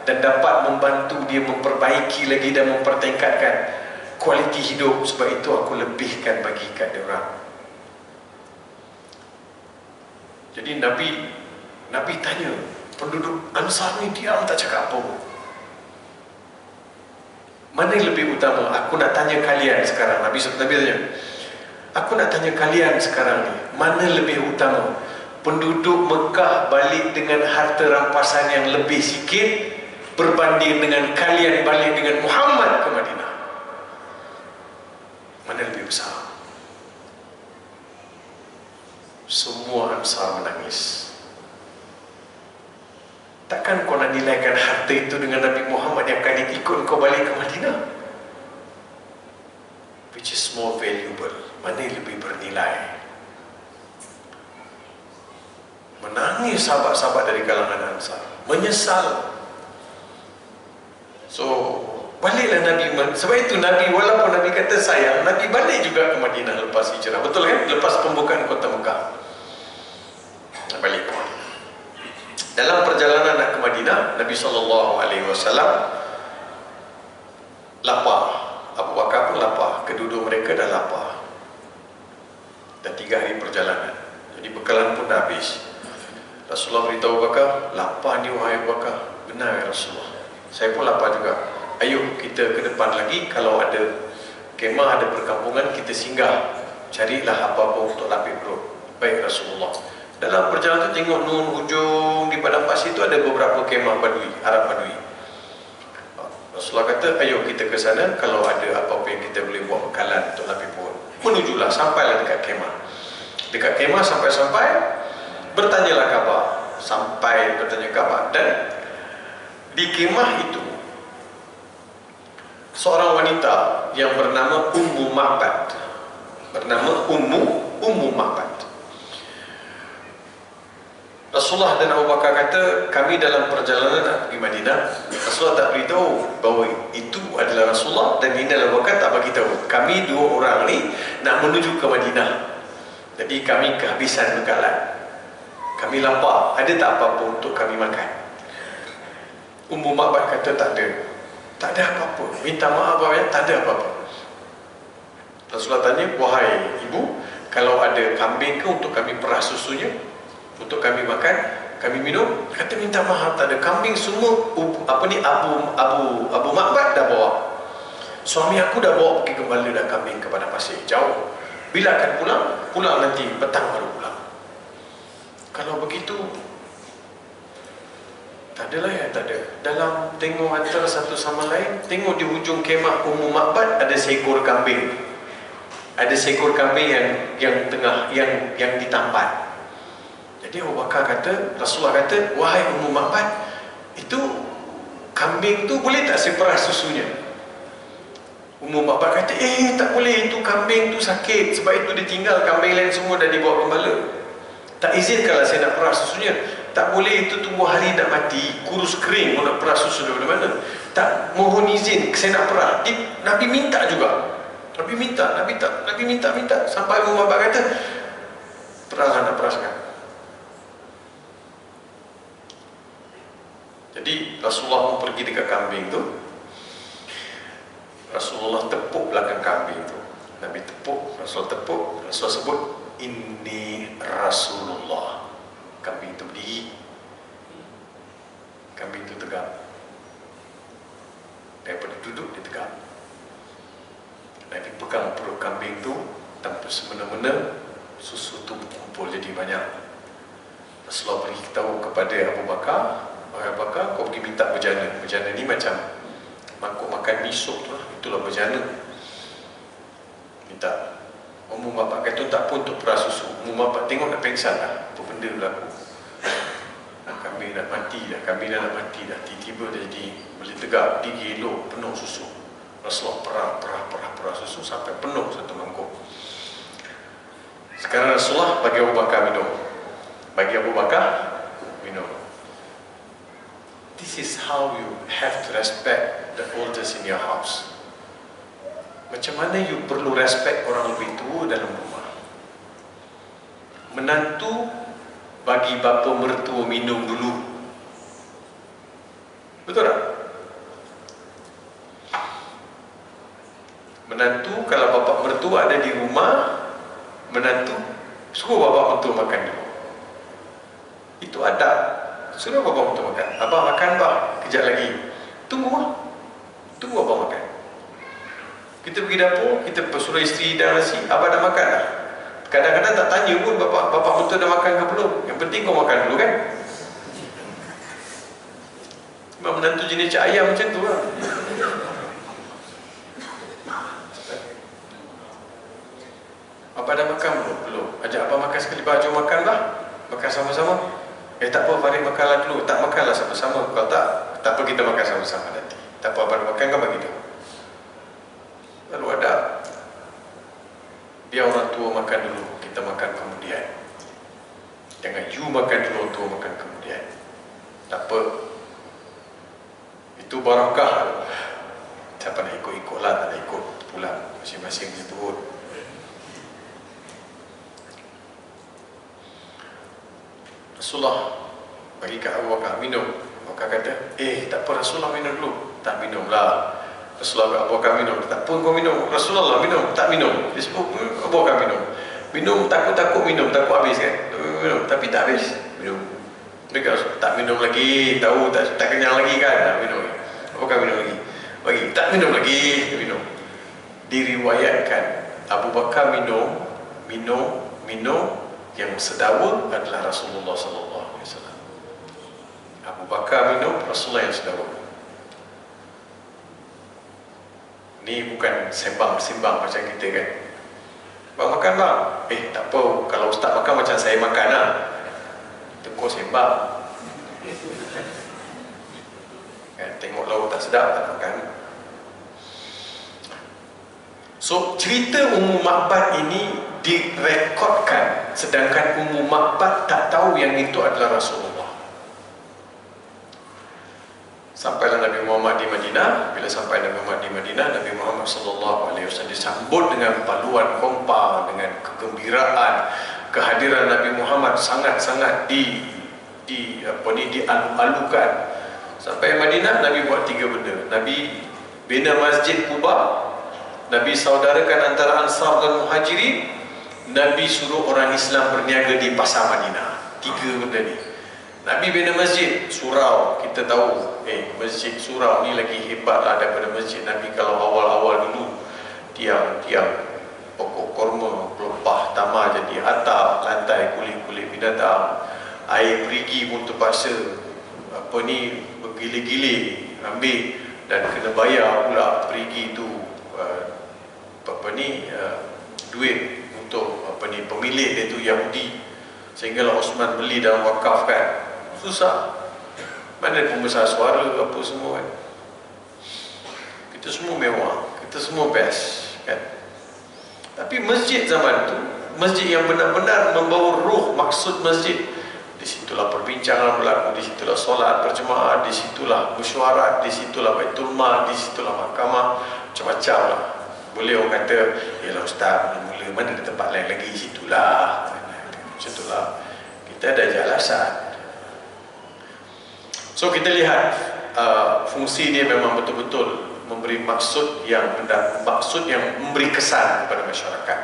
dan dapat membantu dia memperbaiki lagi dan mempertingkatkan kualiti hidup. Sebab itu aku lebihkan bagi kat dia orang. Jadi Nabi tanya, penduduk Ansar ni diam tak cakap apa pun. Mana yang lebih utama? Aku nak tanya kalian sekarang. Nabi tanya, aku nak tanya kalian sekarang ni, mana lebih utama? penduduk Mekah balik dengan harta rampasan yang lebih sikit berbanding dengan kalian balik dengan Muhammad ke Madinah. Mana lebih besar? Semua Ansar menangis. Takkan kau nak nilaikan harta itu dengan Nabi Muhammad yang akan ikut kau balik ke Madinah? Which is more valuable? Mana yang lebih bernilai? Menangis sahabat-sahabat dari kalangan Ansar, menyesal. So baliklah Nabi. Sebab itu Nabi, walaupun Nabi kata sayang, Nabi balik juga ke Madinah lepas hijrah. Betul kan? Lepas pembukaan kota Mekah, balik ke Madinah. Dalam perjalanan nak ke Madinah, Nabi SAW lapar. Abu Bakar pun lapar. Kedua-dua mereka dah lapar. Dah 3 hari perjalanan, jadi bekalan pun dah habis. Rasulullah beritahu Abu Bakar, lapar ni wahai Abu Bakar. Benar ya Rasulullah, saya pun lapar juga. Ayuh kita ke depan lagi, kalau ada kemah, ada perkampungan, kita singgah, carilah apa-apa untuk lapik perut. Baik Rasulullah. Dalam perjalanan tu tengok nun hujung di padang pasir tu ada beberapa kemah Badui, Arab Badui. Rasulullah kata, ayo kita ke sana, kalau ada apa-apa yang kita boleh buat bekalan untuk lapik perut. Menujulah, sampailah dekat kemah. Dekat kemah sampai-sampai, bertanyalah khabar. Sampai bertanya khabar. Dan di kemah itu, seorang wanita yang bernama Ummu Ma'bad. Bernama Ummu Ma'bad. Rasulullah dan Abu Bakar kata, kami dalam perjalanan nak pergi Madinah. Rasulullah tak beritahu bahawa itu adalah Rasulullah, dan ini adalah Abu Bakar tak bagi tahu. Kami 2 orang ni nak menuju ke Madinah. Jadi kami kehabisan bekalan. Kami lapar, ada tak apa-apa untuk kami makan? Ummu Ma'bad kata tak ada. Tak ada apa-apa. Minta maaf ya, tak ada apa-apa. Rasulullah tanya, wahai ibu, kalau ada kambing ke untuk kami perah susunya, untuk kami makan, kami minum? Kata minta maaf, tak ada. Kambing semua Abu Ma'bad dah bawa. Suami aku dah bawa pergi gembala dah kambing kepada pasir jauh. Bila akan pulang? Pulang nanti petang baru pulang. Kalau begitu, tak adalah ya, tak ada. Dalam tengok antara satu sama lain, tengok di hujung kemah Ummu Ma'bad ada seekor kambing. Ada seekor kambing yang tengah yang ditambat. Jadi Abu Bakar kata, Rasulullah kata, wahai Ummu Ma'bad, itu kambing tu boleh tak saya perah susunya? Ummu Ma'bad kata, tak boleh, itu kambing tu sakit, sebab itu ditinggal, kambing lain semua dah dibawa gembala. Tak izinkanlah saya nak perah susunya. Tak boleh, itu tunggu hari nak mati, kurus kering, mau nak perah susu dari mana? Tak, mohon izin, saya nak perah. Nabi minta juga. Nabi minta. Sampai Ummu Ma'bad kata, perahlah, nak perahkan. Jadi Rasulullah pun pergi dekat kambing tu. Rasulullah tepuk belakang kambing tu. Nabi tepuk, Rasulullah tepuk. Rasulullah sebut, Inni Rasulullah. Kambing tu berdiri. Kambing tu tegak. Daripada duduk dia tegak. Nabi pegang perut kambing tu, tanpa semena-mena susu tu berkumpul jadi banyak. Rasulullah beritahu kepada Abu Bakar, wahai Abu Bakar, kau pergi minta bejana. Bejana ni macam mangkuk makan misuk tu lah. Itulah bejana. Minta. Ummu Ma'bad kata tak pun untuk perah susu. Ummu Ma'bad tengok nak pengsan lah. Apa benda berlaku? Kambing nak mati dah. Tiba-tiba dia jadi boleh tegak, tinggi, elok, penuh susu. Rasulullah perah susu sampai penuh satu mangkuk. Sekarang Rasulullah bagi Abu Bakar minum. This is how you have to respect the elders in your house. Macam mana you perlu respect orang lebih tua dalam rumah. Menantu bagi bapa mertua minum dulu. Betul tak? Menantu, kalau bapa mertua ada di rumah, menantu suruh bapa mertua makan dulu. Itu adab. Suruh bapa mertua makan. Abang makan bah, kejap lagi. Tunggu abang makan. Kita pergi dapur, kita suruh isteri dah nasi, abang dah makan dah. Kadang-kadang tak tanya pun bapak mentua dah makan ke belum. Yang penting kau makan dulu kan. Sebab menantu jenis cak ayam macam tu lah. Abah dah makan belum? Belum. Ajak abah makan sekali, bah, jom makan lah. Makan sama-sama. Tak apa, Farid makanlah dulu. Tak makanlah sama-sama. Kalau tak apa, kita makan sama-sama nanti. Tak apa, abah dah makan kan bagi dia. Lalu ada, biar orang tua makan dulu, kita makan kemudian. Jangan you makan dulu, orang tua makan kemudian. Tak apa. Itu barakah. Siapa nak ikut-ikutlah, tak nak ikut pulang. Masing-masing dia turut. Rasulullah bagi kat Abu Bakar minum. Abu Bakar kata, tak apa, Rasulullah minum dulu. Tak minum lah. Rasulullah Abu Bakar minum. Tak pun kau minum. Rasulullah minum. Tak minum. Dia sebut Abu Bakar minum. Minum takut-takut minum. Takut habis kan. Minum. Tapi tak habis. Minum. Mereka tak minum lagi. Tahu tak kenyang lagi kan. Tak minum. Abu Bakar minum lagi. Bagi. Tak minum lagi. Minum. Diriwayatkan Abu Bakar minum. Yang sedawa adalah Rasulullah SAW. Abu Bakar minum, Rasulullah yang sedawa. Ni bukan sembang-sembang macam kita kan. Bang makan bang. Tak apa, kalau ustaz makan macam saya makan lah. Tengok sembang kan, tengok lauk tak sedap, tak makan. So cerita Ummu Ma'bad ini direkodkan, sedangkan Ummu Ma'bad tak tahu yang itu adalah Rasulullah. Sampailah Nabi Muhammad di Madinah. Bila sampai Nabi Muhammad di Madinah, Nabi Muhammad SAW disambut dengan paluan kompa, dengan kegembiraan. Kehadiran Nabi Muhammad sangat-sangat dialu-alukan. Sampai Madinah, Nabi buat 3 benda. Nabi bina Masjid Quba, Nabi saudarakan antara Ansar dan Muhajirin, Nabi suruh orang Islam berniaga di pasar Madinah. 3 benda ni. Nabi bina masjid, surau. Kita tahu, masjid surau ni lagi hebat lah daripada masjid Nabi. Kalau awal-awal dulu, tiang-tiang pokok korma, pelepah tamar jadi atap, lantai kulit-kulit binatang, air perigi pun terpaksa bergili-gili ambil, dan kena bayar pula perigi tu duit untuk pemilik dia tu Yahudi, sehinggalah Osman beli dalam wakaf kan. Susah. Mana pembesar suara apa semua kan. Kita semua mewah, kita semua best kan. Tapi masjid zaman tu, masjid yang benar-benar membawa ruh maksud masjid, di situlah perbincangan berlaku, di situlah solat berjemaah, di situlah mesyuarat, di situlah baitul mal, di situlah mahkamah, macam-macam lah. Boleh orang kata, yalah ustaz, mula-mula mana ada tempat lain lagi, situlah. Macam itulah. Kita ada je alasan. So kita lihat fungsi dia memang betul-betul memberi maksud yang memberi kesan kepada masyarakat.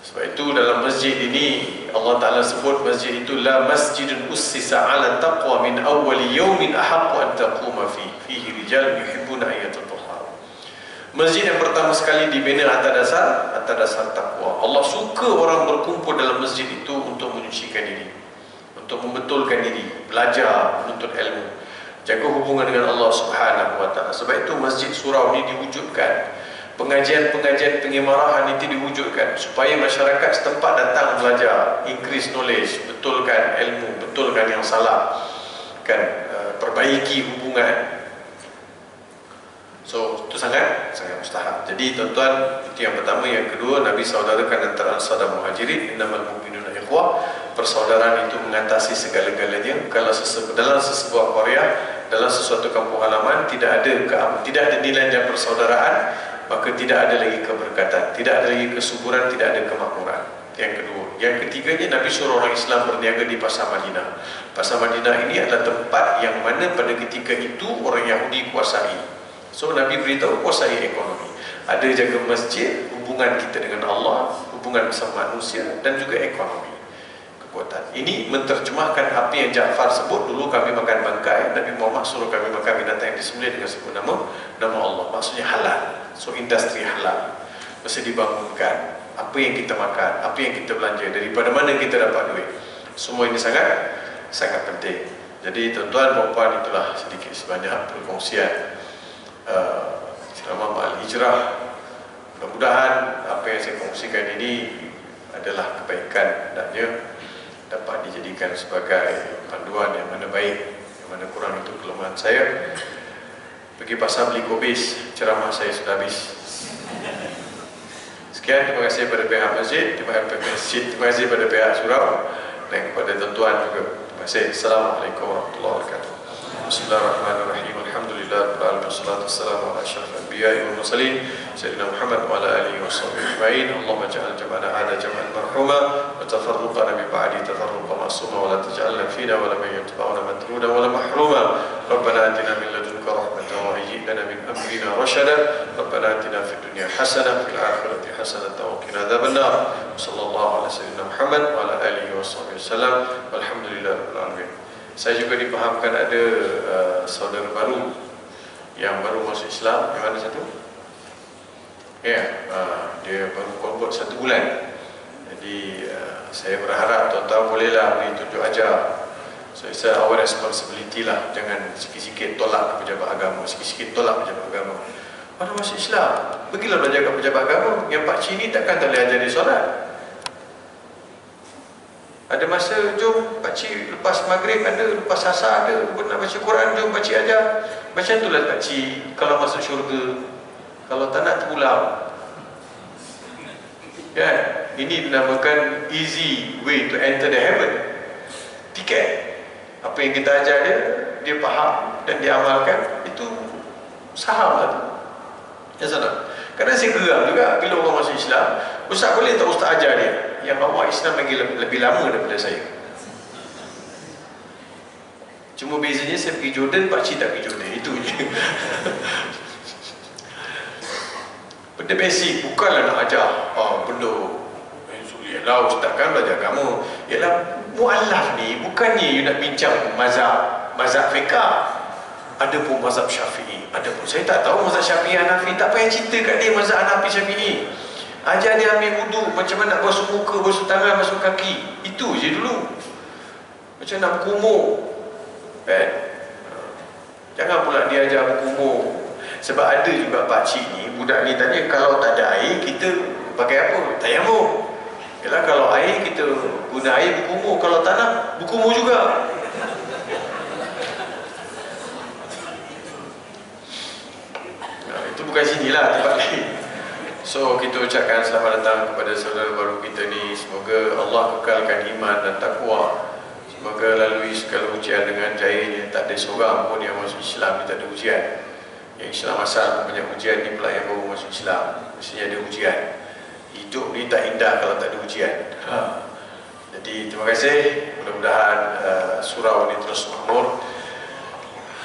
Sebab itu dalam masjid ini Allah Ta'ala sebut masjid itu la masjidun ussisa ala taqwa min awwali yawmin ahaqqu an taquma fihi rijal yuhibbuna ayyatul tahar. Masjid yang pertama sekali dibina atas dasar takwa. Allah suka orang berkumpul dalam masjid itu untuk menyucikan diri, untuk membetulkan diri, belajar, menuntut ilmu, jaga hubungan dengan Allah Subhanahu wa Ta'ala. Sebab itu masjid surau ini diwujudkan, pengajian-pengajian pengimarahan itu diwujudkan supaya masyarakat setempat datang belajar, increase knowledge, betulkan ilmu, betulkan yang salah kan, perbaiki hubungan. So itu sangat mustahab. Jadi tuan-tuan, itu yang pertama. Yang kedua, Nabi saudarakan antara Ansar dan Muhajirin. Innamal mu'minuna ikhwah. Persaudaraan itu mengatasi segala-galanya. Kalau dalam sesebuah Korea, dalam sesuatu kampung halaman tidak ada nilai dan persaudaraan, maka tidak ada lagi keberkatan, tidak ada lagi kesuburan, tidak ada kemakmuran. Yang kedua. Yang ketiganya, Nabi suruh orang Islam berniaga di pasar Madinah. Pasar Madinah ini adalah tempat yang mana pada ketika itu orang Yahudi kuasai. So Nabi beritahu kuasai ekonomi. Ada jaga masjid, hubungan kita dengan Allah, hubungan bersama manusia, dan juga ekonomi, kekuatan. Ini menterjemahkan apa yang Ja'far sebut, dulu kami makan bangkai, Nabi Muhammad suruh kami makan binatang yang disembelih dengan sebut nama Allah. Maksudnya halal. So industri halal mesti dibangunkan. apa yang kita makan, apa yang kita belanja, daripada mana kita dapat duit. Semua ini sangat penting. Jadi tuan-tuan dan puan, itulah sedikit sebanyak perkongsian ceramah Ma'al Hijrah. Mudah-mudahan apa yang saya kongsikan ini adalah kebaikan, hendaknya dapat dijadikan sebagai panduan yang mana baik, yang mana kurang itu kelemahan saya. Pergi pasar beli kobis, ceramah saya sudah habis. Sekian, terima kasih kepada pihak masjid, terima kasih kepada pihak surau dan kepada tuan-tuan juga. Terima kasih. Assalamualaikum warahmatullahi wabarakatuh. Bismillahirrahmanirrahim. Alhamdulillah, wassalatu wassalamu ala asyrafil anbiya'i wal mursalin sayyidina Muhammad wa ala alihi washabbihi ajma'in. Allahumma ij'al jam'ana hadha jam'an marhuma wa tafarruqana min ba'di tafarruqan ma'suma wa la taj'alna fina wa la man yatba'una matruda wa la mahruma. Rabbana atina min ladunka rahmatan wa hayyi' lana min amrina rashada. Rabbana atina fid dunya hasanah wa fil akhirati hasanah wa qina adzabannar. Sallallahu ala sayyidina Muhammad wa ala alihi washabbihi wasallam. Walhamdulillahirabbil alamin. Saya juga dipahamkan ada saudara baru yang baru masuk Islam. Yang mana satu? Ya, dia baru convert 1 bulan. Jadi saya berharap tuan-tuan bolehlah beri tunjuk ajar. So it's our responsibility lah. Jangan sikit-sikit tolak pejabat agama, sikit-sikit tolak pejabat agama. Baru masuk Islam, pergilah belajar ke pejabat agama. Yang pakcik ni takkan tak boleh ajar dia solat. Ada masa, jom pakcik lepas maghrib ada, lepas asar ada, nak baca Quran, jom pakcik ajar. Macam itulah pakcik kalau masuk syurga. Kalau tak nak terpulang. Kan? Ini dinamakan easy way to enter the heaven. Tiket. Apa yang kita ajar dia, dia faham dan dia amalkan, itu saham lah tu. Ya sana. Kadang saya geram juga bila orang masuk Islam. Ustaz boleh tak Ustaz ajar dia? Yang bawa Islam lagi lebih lama daripada saya. Cuma bezanya saya pergi Jordan, pakcik tak pergi Jordan. Itu je. Benda basic, bukanlah nak ajar benda sulilah Ustaz kan belajar agama. Ialah mu'allaf ni bukannya you nak bincang mazhab fiqah. Ada pun mazhab Syafi'i, ada pun saya tak tahu mazhab Syafi'i Hanafi. Tak payah cerita kat dia mazhab Hanafi Syafi'i. Ajar dia ambil wudu, macam mana nak basuh muka, basuh tangan, basuh kaki. Itu je dulu. Macam nak berkumur, kan? Jangan pula dia ajar berkumur. Sebab ada juga pakcik ni, budak ni tanya, kalau tak ada air kita pakai apa? Tayamum. Yalah, kalau air kita guna air berkumur, kalau tanah berkumur juga. Itu bukan sinilah tempat ni. So kita ucapkan selamat datang kepada saudara baru kita ni. Semoga Allah kekalkan iman dan takwa. Semoga lalui segala ujian dengan jayanya. Tak ada seorang pun yang masuk Islam ni tak ada ujian. Yang Islam asal pun banyak ujian, ni pula yang baru masuk Islam, mestinya ada ujian. Hidup ni tak indah kalau tak ada ujian. Jadi terima kasih. Mudah-mudahan surau ni terus makmur.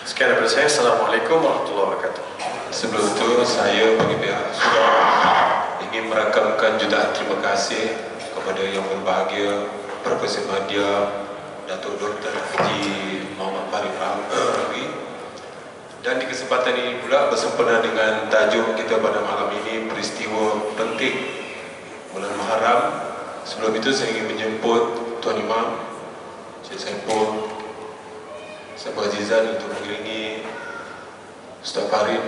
Sekian daripada saya. Assalamualaikum warahmatullahi wabarakatuh. Sebelum itu saya bagi pihak surau ingin merakamkan jutaan terima kasih kepada yang berbahagia Profesor Media Datuk Dr. Haji Muhammad Farid Rahmi. Dan di kesempatan ini pula bersempena dengan tajuk kita pada malam ini, peristiwa penting bulan Muharram. Sebelum itu saya ingin menjemput Tuan Imam Syed Saipul Saiful Azizan untuk mengiringi Ustaz Farid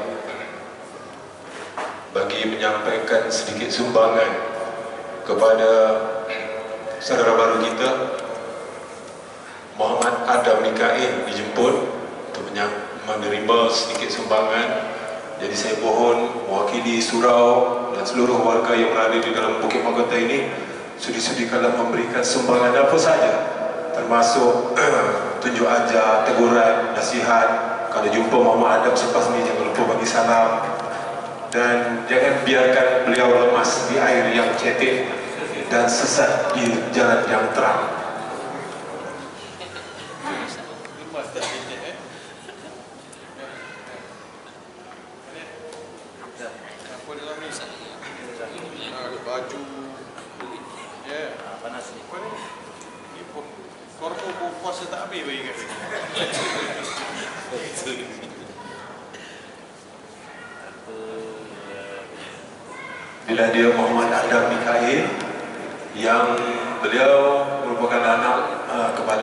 bagi menyampaikan sedikit sumbangan kepada saudara baru kita Muhammad Adam Mikail, dijemput untuk menerima sedikit sumbangan. Jadi saya mohon mewakili surau dan seluruh warga yang berada di dalam Bukit Mahkota ini, sudi-sudikanlah memberikan sumbangan apa saja, termasuk tunjuk ajar, teguran, nasihat. Kalau jumpa Muhammad Adam selepas ni, jangan lupa bagi salam. Dan jangan biarkan beliau lemas di air yang cetek dan sesat di jalan yang terang. Baju ya panas ni. Korpo puasa tak habis bagi kat sini. bila dia Muhammad Adam Mikail, yang beliau merupakan anak kepala